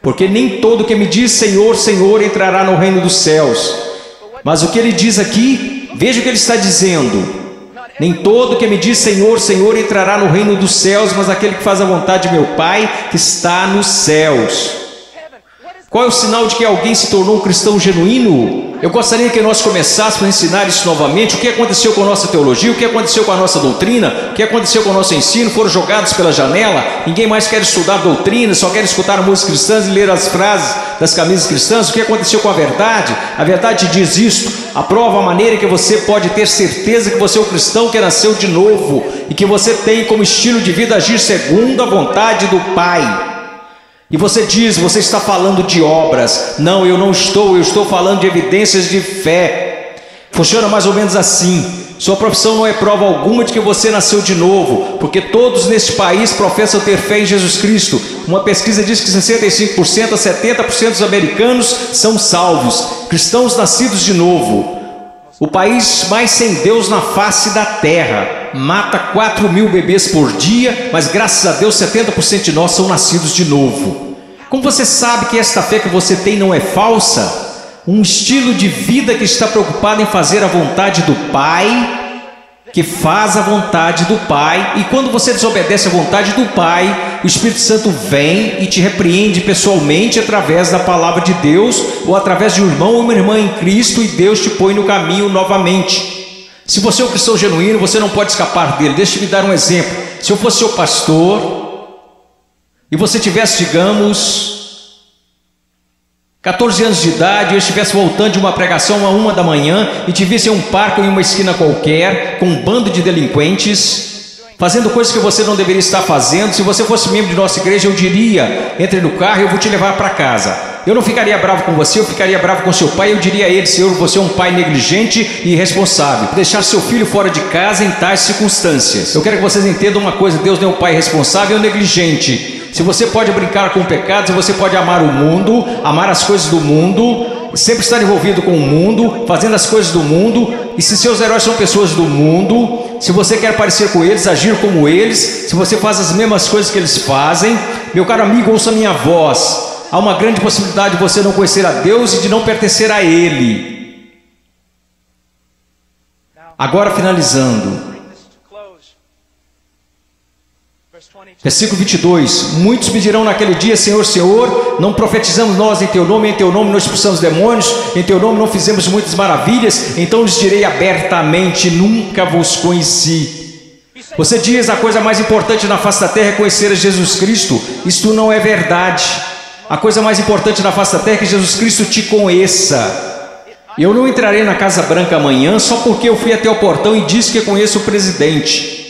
Porque nem todo que me diz Senhor, Senhor entrará no reino dos céus. Mas o que ele diz aqui, veja o que ele está dizendo. Nem todo que me diz Senhor, Senhor entrará no reino dos céus, mas aquele que faz a vontade de meu Pai que está nos céus. Qual é o sinal de que alguém se tornou um cristão genuíno? Eu gostaria que nós começássemos a ensinar isso novamente. O que aconteceu com a nossa teologia? O que aconteceu com a nossa doutrina? O que aconteceu com o nosso ensino? Foram jogados pela janela? Ninguém mais quer estudar doutrina, só quer escutar músicas cristãs e ler as frases das camisas cristãs. O que aconteceu com a verdade? A verdade diz isto. Aprova a maneira que você pode ter certeza que você é um cristão que nasceu de novo e que você tem como estilo de vida agir segundo a vontade do Pai. E você diz, você está falando de obras. Não, eu não estou, eu estou falando de evidências de fé. Funciona mais ou menos assim. Sua profissão não é prova alguma de que você nasceu de novo, porque todos neste país professam ter fé em Jesus Cristo. Uma pesquisa diz que 65% a 70% dos americanos são salvos, cristãos nascidos de novo. O país mais sem Deus na face da terra mata 4.000 bebês por dia, mas graças a Deus 70% de nós são nascidos de novo. Como você sabe que esta fé que você tem não é falsa? Um estilo de vida que está preocupado em fazer a vontade do Pai, que faz a vontade do Pai, e quando você desobedece a vontade do Pai, o Espírito Santo vem e te repreende pessoalmente através da palavra de Deus, ou através de um irmão ou uma irmã em Cristo, e Deus te põe no caminho novamente. Se você é um cristão genuíno, você não pode escapar dele. Deixa eu me dar um exemplo. Se eu fosse seu pastor, e você tivesse, digamos, 14 anos de idade, e eu estivesse voltando de uma pregação a 1 da manhã e te visse em um parque ou em uma esquina qualquer, com um bando de delinquentes, fazendo coisas que você não deveria estar fazendo, se você fosse membro de nossa igreja, eu diria, entre no carro e eu vou te levar para casa. Eu não ficaria bravo com você, eu ficaria bravo com seu pai, eu diria a ele, Senhor, você é um pai negligente e irresponsável, deixar seu filho fora de casa em tais circunstâncias. Eu quero que vocês entendam uma coisa, Deus não é um pai responsável ou negligente. Se você pode brincar com o pecado, se você pode amar o mundo, amar as coisas do mundo, sempre estar envolvido com o mundo, fazendo as coisas do mundo, e se seus heróis são pessoas do mundo, se você quer parecer com eles, agir como eles, se você faz as mesmas coisas que eles fazem, meu caro amigo, ouça minha voz. Há uma grande possibilidade de você não conhecer a Deus e de não pertencer a Ele. Agora finalizando. Versículo 22. Muitos me dirão naquele dia: Senhor, Senhor, não profetizamos nós em Teu nome não expulsamos demônios, em Teu nome não fizemos muitas maravilhas? Então lhes direi abertamente: nunca vos conheci. Você diz a coisa mais importante na face da terra é conhecer a Jesus Cristo. Isto não é verdade. A coisa mais importante na face da terra é que Jesus Cristo te conheça. Eu não entrarei na Casa Branca amanhã só porque eu fui até o portão e disse que conheço o presidente.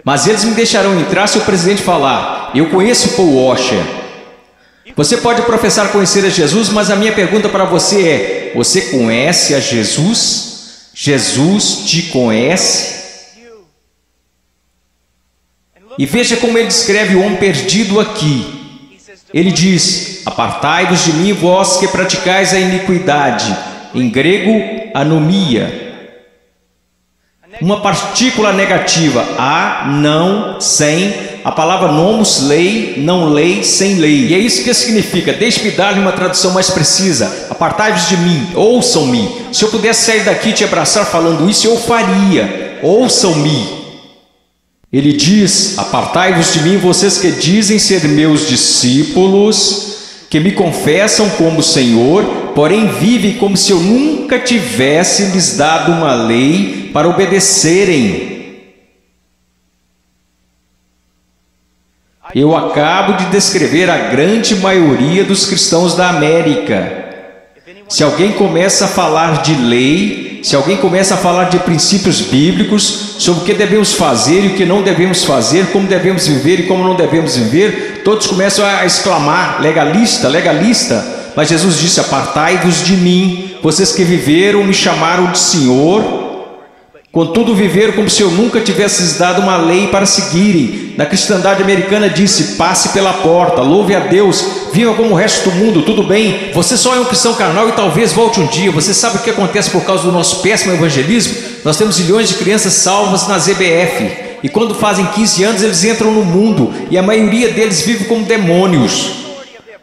Mas eles me deixarão entrar se o presidente falar: eu conheço Paul Washer. Você pode professar conhecer a Jesus, mas a minha pergunta para você é: você conhece a Jesus? Jesus te conhece? E veja como ele descreve o homem perdido aqui. Ele diz: apartai-vos de mim, vós que praticais a iniquidade. Em grego, anomia. Uma partícula negativa: a, não, sem. A palavra nomos, lei, não lei, sem lei. E é isso que significa. Deixe-me dar-lhe uma tradução mais precisa. Apartai-vos de mim, ouçam-me. Se eu pudesse sair daqui e te abraçar falando isso, eu faria. Ouçam-me. Ele diz: apartai-vos de mim, vocês que dizem ser meus discípulos, que me confessam como Senhor, porém vivem como se eu nunca tivesse lhes dado uma lei para obedecerem. Eu acabo de descrever a grande maioria dos cristãos da América. Se alguém começa a falar de lei, se alguém começa a falar de princípios bíblicos, sobre o que devemos fazer e o que não devemos fazer, como devemos viver e como não devemos viver, todos começam a exclamar: legalista, legalista. Mas Jesus disse: apartai-vos de mim, vocês que viveram, me chamaram de Senhor, contudo viveram como se eu nunca tivesse lhes dado uma lei para seguirem. Na cristandade americana disse: passe pela porta, louve a Deus, viva como o resto do mundo, tudo bem, você só é um cristão carnal e talvez volte um dia. Você sabe o que acontece por causa do nosso péssimo evangelismo? Nós temos milhões de crianças salvas na ZBF, e quando fazem 15 anos eles entram no mundo, e a maioria deles vive como demônios.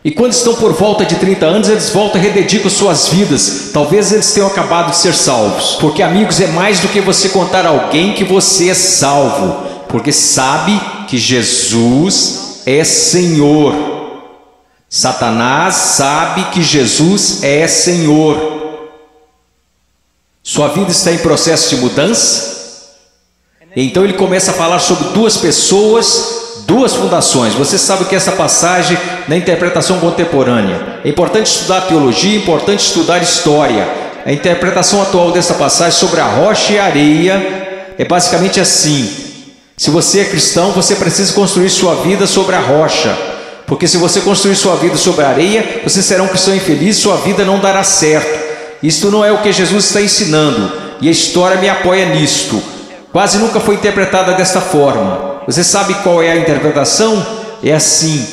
E quando estão por volta de 30 anos, eles voltam e rededicam suas vidas. Talvez eles tenham acabado de ser salvos. Porque, amigos, é mais do que você contar a alguém que você é salvo. Porque sabe que Jesus é Senhor. Satanás sabe que Jesus é Senhor. Sua vida está em processo de mudança? Então ele começa a falar sobre duas pessoas, duas fundações. Você sabe que essa passagem na interpretação contemporânea é importante estudar teologia, é importante estudar história. A interpretação atual dessa passagem sobre a rocha e a areia é basicamente assim: se você é cristão, você precisa construir sua vida sobre a rocha, porque se você construir sua vida sobre a areia, você será um cristão infeliz, sua vida não dará certo. Isto não é o que Jesus está ensinando, e a história me apoia nisto. Quase nunca foi interpretada desta forma. Você sabe qual é a interpretação? É assim: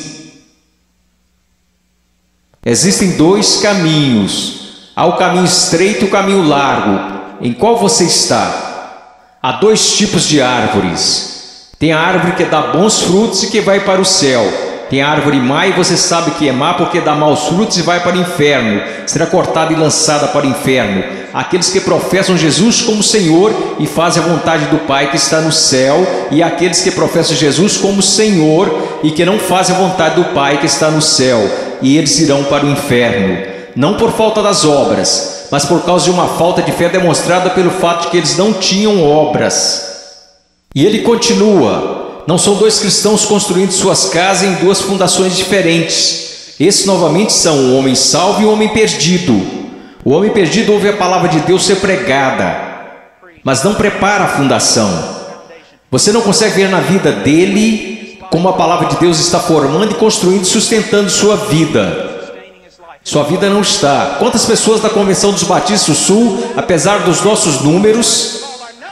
existem dois caminhos. Há o caminho estreito e o caminho largo. Em qual você está? Há dois tipos de árvores. Tem a árvore que dá bons frutos e que vai para o céu. Tem a árvore má e você sabe que é má porque dá maus frutos e vai para o inferno. Será cortada e lançada para o inferno. Aqueles que professam Jesus como Senhor e fazem a vontade do Pai que está no céu, e aqueles que professam Jesus como Senhor e que não fazem a vontade do Pai que está no céu, e eles irão para o inferno, não por falta das obras, mas por causa de uma falta de fé demonstrada pelo fato de que eles não tinham obras. E ele continua: não são dois cristãos construindo suas casas em duas fundações diferentes. Esses novamente são o homem salvo e o homem perdido. O homem perdido ouve a palavra de Deus ser pregada, mas não prepara a fundação. Você não consegue ver na vida dele como a palavra de Deus está formando e construindo e sustentando sua vida. Sua vida não está. Quantas pessoas da Convenção dos Batistas do Sul, apesar dos nossos números,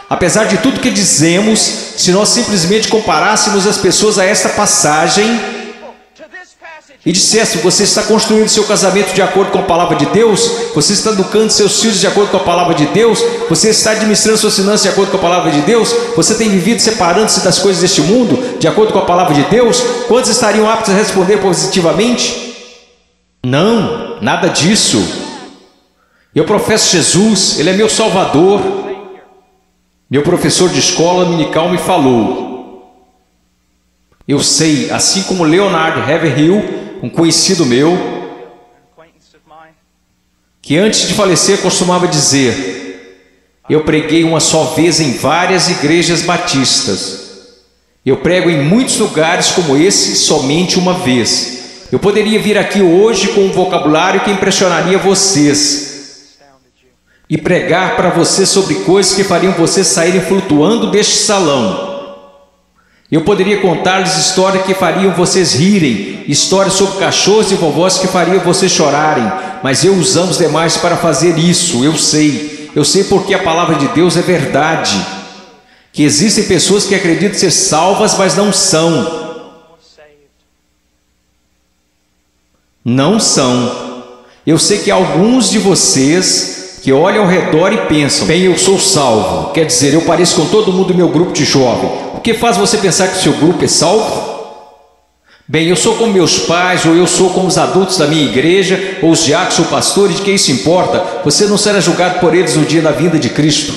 apesar de tudo que dizemos, se nós simplesmente comparássemos as pessoas a esta passagem e dissesse: você está construindo seu casamento de acordo com a palavra de Deus, você está educando seus filhos de acordo com a palavra de Deus, você está administrando suas finanças de acordo com a palavra de Deus, você tem vivido separando-se das coisas deste mundo de acordo com a palavra de Deus, quantos estariam aptos a responder positivamente? Não, nada disso. Eu professo Jesus, Ele é meu Salvador. Meu professor de escola dominical me falou: Eu sei, assim como Leonard Ravenhill, um conhecido meu, que antes de falecer costumava dizer: eu preguei uma só vez em várias igrejas batistas. Eu prego em muitos lugares como esse somente uma vez. Eu poderia vir aqui hoje com um vocabulário que impressionaria vocês e pregar para vocês sobre coisas que fariam vocês saírem flutuando deste salão. Eu poderia contar-lhes histórias que fariam vocês rirem, histórias sobre cachorros e vovós que fariam vocês chorarem, mas eu usamos demais para fazer isso. Eu sei porque a palavra de Deus é verdade, que existem pessoas que acreditam ser salvas, mas não são. Não são. Eu sei que há alguns de vocês que olham ao redor e pensam: bem, eu sou salvo, quer dizer, eu pareço com todo mundo do meu grupo de jovem. O que faz você pensar que o seu grupo é salvo? Bem, eu sou como meus pais, ou eu sou como os adultos da minha igreja, ou os diáconos ou pastores, de quem isso importa? Você não será julgado por eles no dia da vinda de Cristo.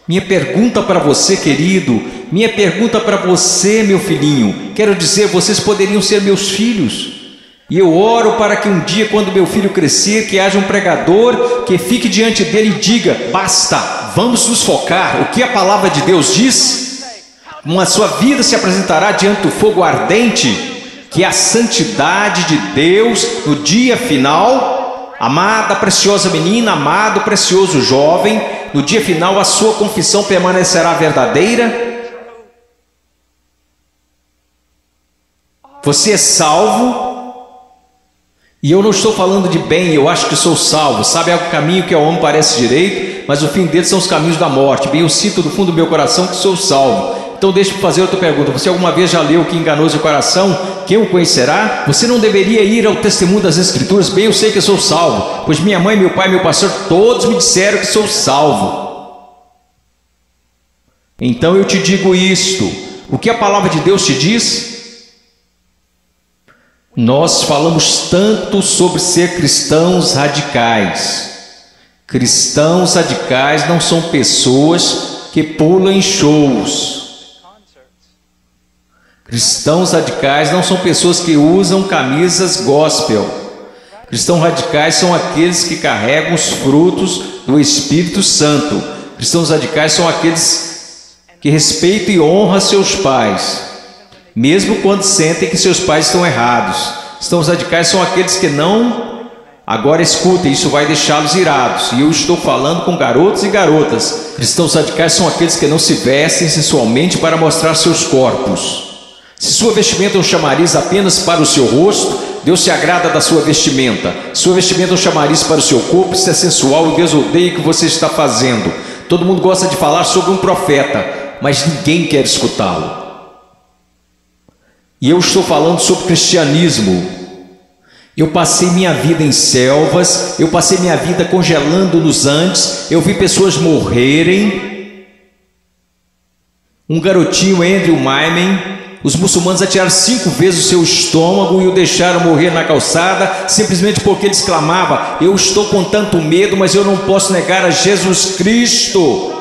Minha pergunta para você, querido, minha pergunta para você, meu filhinho, quero dizer, vocês poderiam ser meus filhos. E eu oro para que um dia, quando meu filho crescer, que haja um pregador que fique diante dele e diga: basta, vamos nos focar. O que a palavra de Deus diz? A sua vida se apresentará diante do fogo ardente, que é a santidade de Deus no dia final. Amada, preciosa menina, amado, precioso jovem, no dia final a sua confissão permanecerá verdadeira. Você é salvo. E eu não estou falando de bem, eu acho que sou salvo. Sabe, há um caminho que ao homem parece direito, mas o fim deles são os caminhos da morte. Bem, eu sinto do fundo do meu coração que sou salvo. Então deixa eu fazer outra pergunta: você alguma vez já leu Que Enganoso o Coração? Quem o conhecerá? Você não deveria ir ao testemunho das Escrituras? Bem, eu sei que eu sou salvo, pois minha mãe, meu pai, meu pastor, todos me disseram que sou salvo. Então eu te digo isto: o que a palavra de Deus te diz? Nós falamos tanto sobre ser cristãos radicais. Cristãos radicais não são pessoas que pulam em shows. Cristãos radicais não são pessoas que usam camisas gospel. Cristãos radicais são aqueles que carregam os frutos do Espírito Santo. Cristãos radicais são aqueles que respeitam e honram seus pais, mesmo quando sentem que seus pais estão errados. Cristãos radicais são aqueles que não... Agora escutem, isso vai deixá-los irados. E eu estou falando com garotos e garotas. Cristãos radicais são aqueles que não se vestem sensualmente para mostrar seus corpos. Se sua vestimenta é um chamariz apenas para o seu rosto, Deus se agrada da sua vestimenta. Sua vestimenta é um chamariz para o seu corpo, isso é sensual e Deus odeia o que você está fazendo. Todo mundo gosta de falar sobre um profeta, mas ninguém quer escutá-lo. E eu estou falando sobre cristianismo. Eu passei minha vida em selvas, eu passei minha vida congelando nos Andes, eu vi pessoas morrerem. Um garotinho, Andrew Maiman, os muçulmanos atiraram 5 vezes o seu estômago e o deixaram morrer na calçada, simplesmente porque ele exclamava: eu estou com tanto medo, mas eu não posso negar a Jesus Cristo.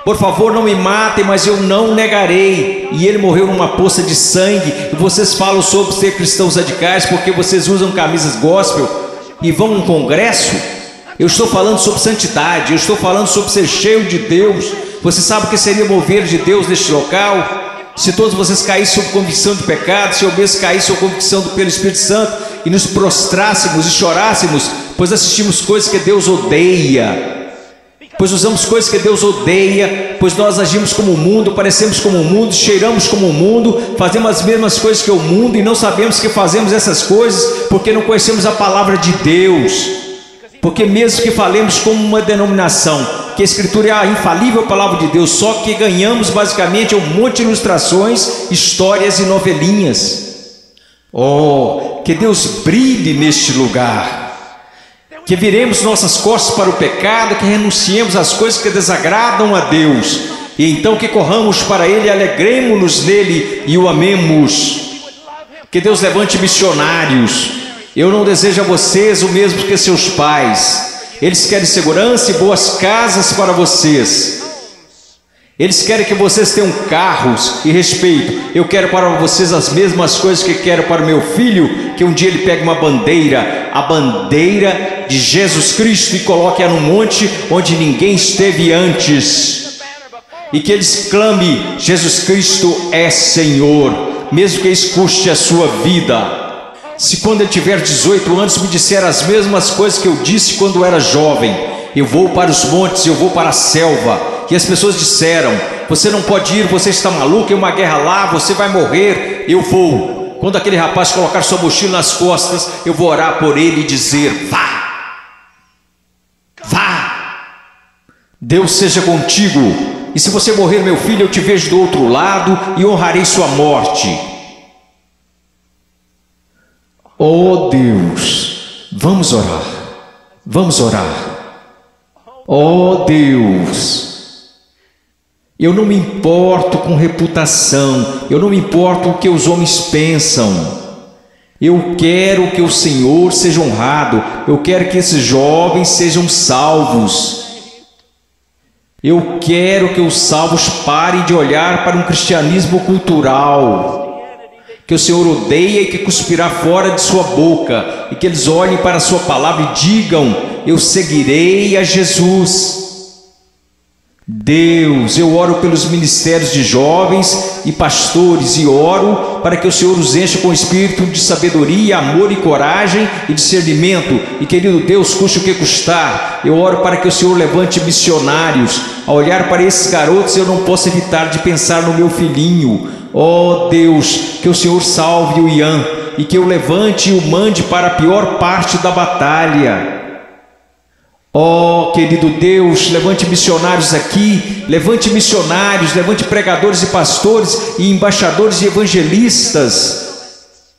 Por favor, não me matem, mas eu não negarei. E ele morreu numa poça de sangue. E vocês falam sobre ser cristãos radicais porque vocês usam camisas gospel e vão a um congresso? Eu estou falando sobre santidade, eu estou falando sobre ser cheio de Deus. Você sabe o que seria mover de Deus neste local? Se todos vocês caíssem sob convicção de pecado, se eu mesmo caísse sob convicção pelo Espírito Santo e nos prostrássemos e chorássemos, pois assistimos coisas que Deus odeia. Pois usamos coisas que Deus odeia, pois nós agimos como o mundo, parecemos como o mundo, cheiramos como o mundo, fazemos as mesmas coisas que o mundo e não sabemos que fazemos essas coisas porque não conhecemos a palavra de Deus. Porque mesmo que falemos como uma denominação, que a Escritura é a infalível palavra de Deus, só que ganhamos basicamente um monte de ilustrações, histórias e novelinhas. Oh, que Deus brilhe neste lugar. Que viremos nossas costas para o pecado, que renunciemos às coisas que desagradam a Deus, e então que corramos para Ele e alegremos-nos nele e o amemos. Que Deus levante missionários. Eu não desejo a vocês o mesmo que seus pais. Eles querem segurança e boas casas para vocês. Eles querem que vocês tenham carros e respeito. Eu quero para vocês as mesmas coisas que quero para o meu filho, que um dia ele pegue uma bandeira, a bandeira de Jesus Cristo, e coloque-a num monte onde ninguém esteve antes, e que eles clame: Jesus Cristo é Senhor, mesmo que isso custe a sua vida. Se quando ele tiver 18 anos me disser as mesmas coisas que eu disse quando era jovem: eu vou para os montes, eu vou para a selva, e as pessoas disseram: você não pode ir, você está maluco, é uma guerra lá, você vai morrer. Eu vou. Quando aquele rapaz colocar sua mochila nas costas, eu vou orar por ele e dizer: vá, vá, Deus seja contigo, e se você morrer, meu filho, eu te vejo do outro lado e honrarei sua morte. Oh Deus, vamos orar, vamos orar. Oh Deus, eu não me importo com reputação, eu não me importo com o que os homens pensam. Eu quero que o Senhor seja honrado, eu quero que esses jovens sejam salvos. Eu quero que os salvos parem de olhar para um cristianismo cultural, que o Senhor odeia e que cuspirá fora de sua boca, e que eles olhem para a sua palavra e digam: eu seguirei a Jesus. Deus, eu oro pelos ministérios de jovens e pastores, e oro para que o Senhor os encha com espírito de sabedoria, amor e coragem e discernimento, e querido Deus, custe o que custar, eu oro para que o Senhor levante missionários. Ao olhar para esses garotos, eu não posso evitar de pensar no meu filhinho. Oh Deus, que o Senhor salve o Ian, e que eu levante e o mande para a pior parte da batalha. Oh, querido Deus, levante missionários aqui, levante missionários, levante pregadores e pastores e embaixadores e evangelistas,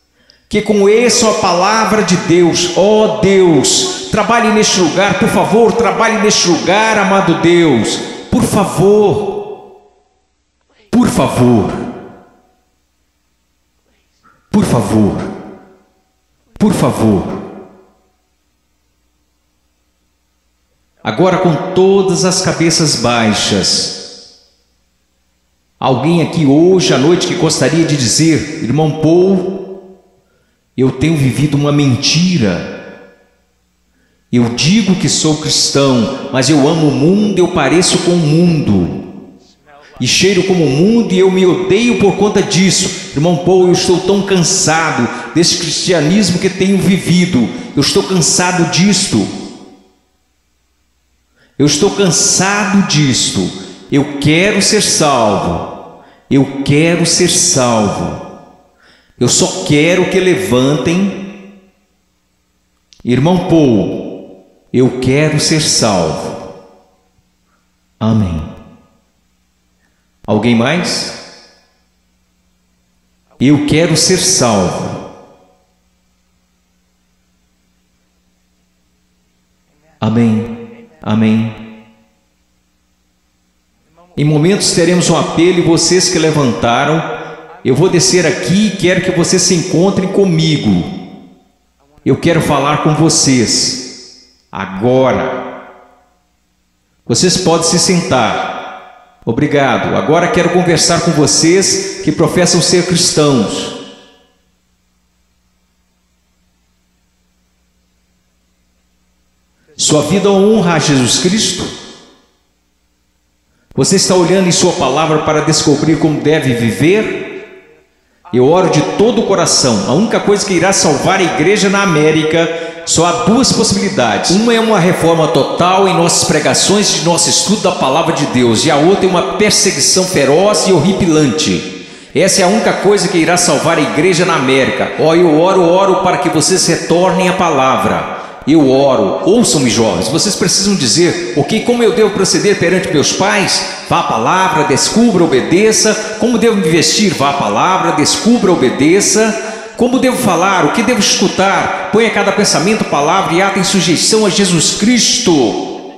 que conheçam a palavra de Deus. Oh Deus, trabalhe neste lugar, por favor, trabalhe neste lugar, amado Deus, por favor, por favor, por favor, por favor. Agora, com todas as cabeças baixas, alguém aqui hoje à noite que gostaria de dizer: irmão Paul, eu tenho vivido uma mentira. Eu digo que sou cristão, mas eu amo o mundo, eu pareço com o mundo, e cheiro como o mundo, e eu me odeio por conta disso. Irmão Paul, eu estou tão cansado desse cristianismo que tenho vivido, eu estou cansado disto. Eu estou cansado disto. Eu quero ser salvo. Eu quero ser salvo. Eu só quero que levantem. Irmão Paul, eu quero ser salvo. Amém. Alguém mais? Eu quero ser salvo. Amém. Amém. Em momentos teremos um apelo, e vocês que levantaram, eu vou descer aqui e quero que vocês se encontrem comigo. Eu quero falar com vocês agora. Vocês podem se sentar. Obrigado. Agora quero conversar com vocês que professam ser cristãos. Sua vida honra a Jesus Cristo? Você está olhando em sua palavra para descobrir como deve viver? Eu oro de todo o coração. A única coisa que irá salvar a igreja na América, só há duas possibilidades. Uma é uma reforma total em nossas pregações e nosso estudo da palavra de Deus, e a outra é uma perseguição feroz e horripilante. Essa é a única coisa que irá salvar a igreja na América. Eu oro para que vocês retornem à palavra. Eu oro. Ouçam-me, jovens, vocês precisam dizer: ok, como eu devo proceder perante meus pais? Vá à palavra, descubra, obedeça. Como devo me vestir? Vá à palavra, descubra, obedeça. Como devo falar? O que devo escutar? Ponha cada pensamento, palavra e ato em sujeição a Jesus Cristo.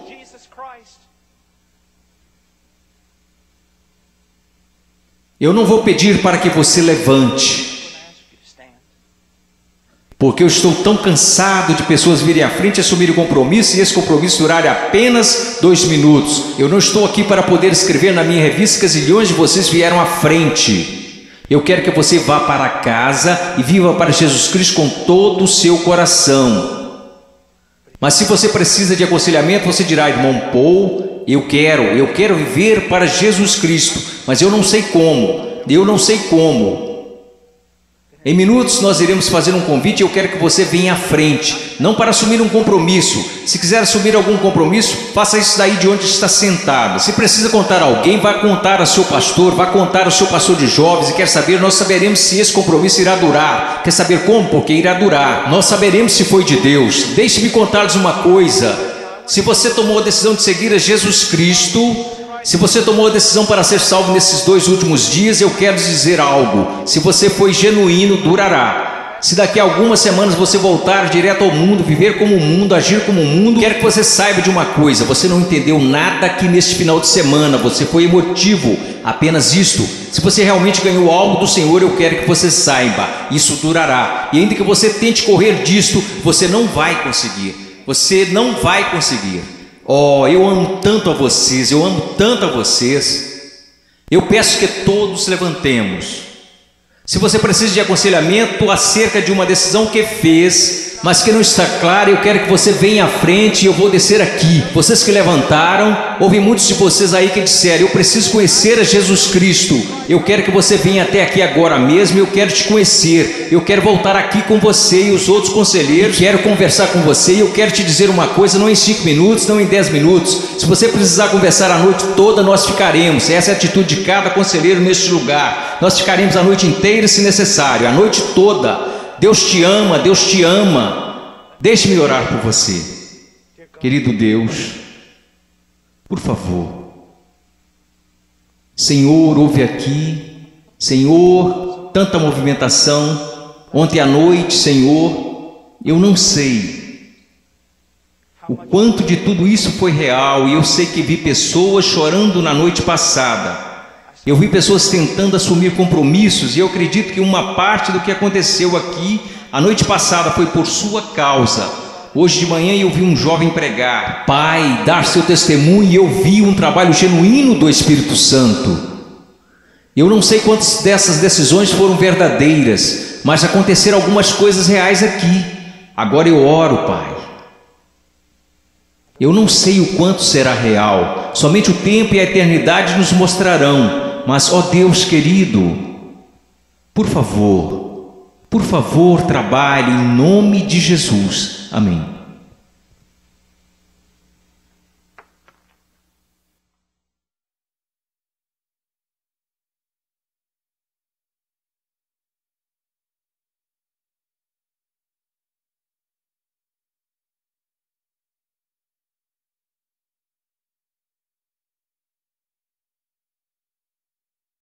Eu não vou pedir para que você levante, porque eu estou tão cansado de pessoas virem à frente e assumirem compromisso, e esse compromisso durar apenas 2 minutos. Eu não estou aqui para poder escrever na minha revista que zilhões de vocês vieram à frente. Eu quero que você vá para casa e viva para Jesus Cristo com todo o seu coração. Mas se você precisa de aconselhamento, você dirá: irmão Paul, eu quero viver para Jesus Cristo, mas eu não sei como. Em minutos nós iremos fazer um convite e eu quero que você venha à frente, não para assumir um compromisso. Se quiser assumir algum compromisso, faça isso daí de onde está sentado. Se precisa contar a alguém, vá contar ao seu pastor, vá contar ao seu pastor de jovens, e quer saber, nós saberemos se esse compromisso irá durar. Quer saber como? Porque irá durar. Nós saberemos se foi de Deus. Deixe-me contar-lhes uma coisa: se você tomou a decisão de seguir a Jesus Cristo, se você tomou a decisão para ser salvo nesses 2 últimos dias, eu quero dizer algo: se você foi genuíno, durará. Se daqui a algumas semanas você voltar direto ao mundo, viver como o mundo, agir como o mundo, quero que você saiba de uma coisa: você não entendeu nada aqui neste final de semana, você foi emotivo, apenas isto. Se você realmente ganhou algo do Senhor, eu quero que você saiba, isso durará. E ainda que você tente correr disto, você não vai conseguir. Você não vai conseguir. Oh, eu amo tanto a vocês, eu amo tanto a vocês. Eu peço que todos levantemos. Se você precisa de aconselhamento acerca de uma decisão que fez, mas que não está clara, eu quero que você venha à frente e eu vou descer aqui. Vocês que levantaram, houve muitos de vocês aí que disseram: eu preciso conhecer a Jesus Cristo. Eu quero que você venha até aqui agora mesmo, eu quero te conhecer. Eu quero voltar aqui com você e os outros conselheiros, quero conversar com você, e eu quero te dizer uma coisa, não em 5 minutos, não em 10 minutos. Se você precisar conversar a noite toda, nós ficaremos. Essa é a atitude de cada conselheiro neste lugar. Nós ficaremos a noite inteira se necessário, a noite toda. Deus te ama, Deus te ama. Deixe-me orar por você. Querido Deus, por favor, Senhor, ouve aqui. Senhor, tanta movimentação. Ontem à noite, Senhor, eu não sei o quanto de tudo isso foi real, e eu sei que vi pessoas chorando na noite passada. Eu vi pessoas tentando assumir compromissos, e eu acredito que uma parte do que aconteceu aqui a noite passada foi por sua causa. Hoje de manhã eu vi um jovem pregar, Pai, dar seu testemunho, e eu vi um trabalho genuíno do Espírito Santo. Eu não sei quantas dessas decisões foram verdadeiras, mas aconteceram algumas coisas reais aqui. Agora eu oro, Pai. Eu não sei o quanto será real, somente o tempo e a eternidade nos mostrarão. Mas, ó Deus querido, por favor, trabalhe em nome de Jesus. Amém.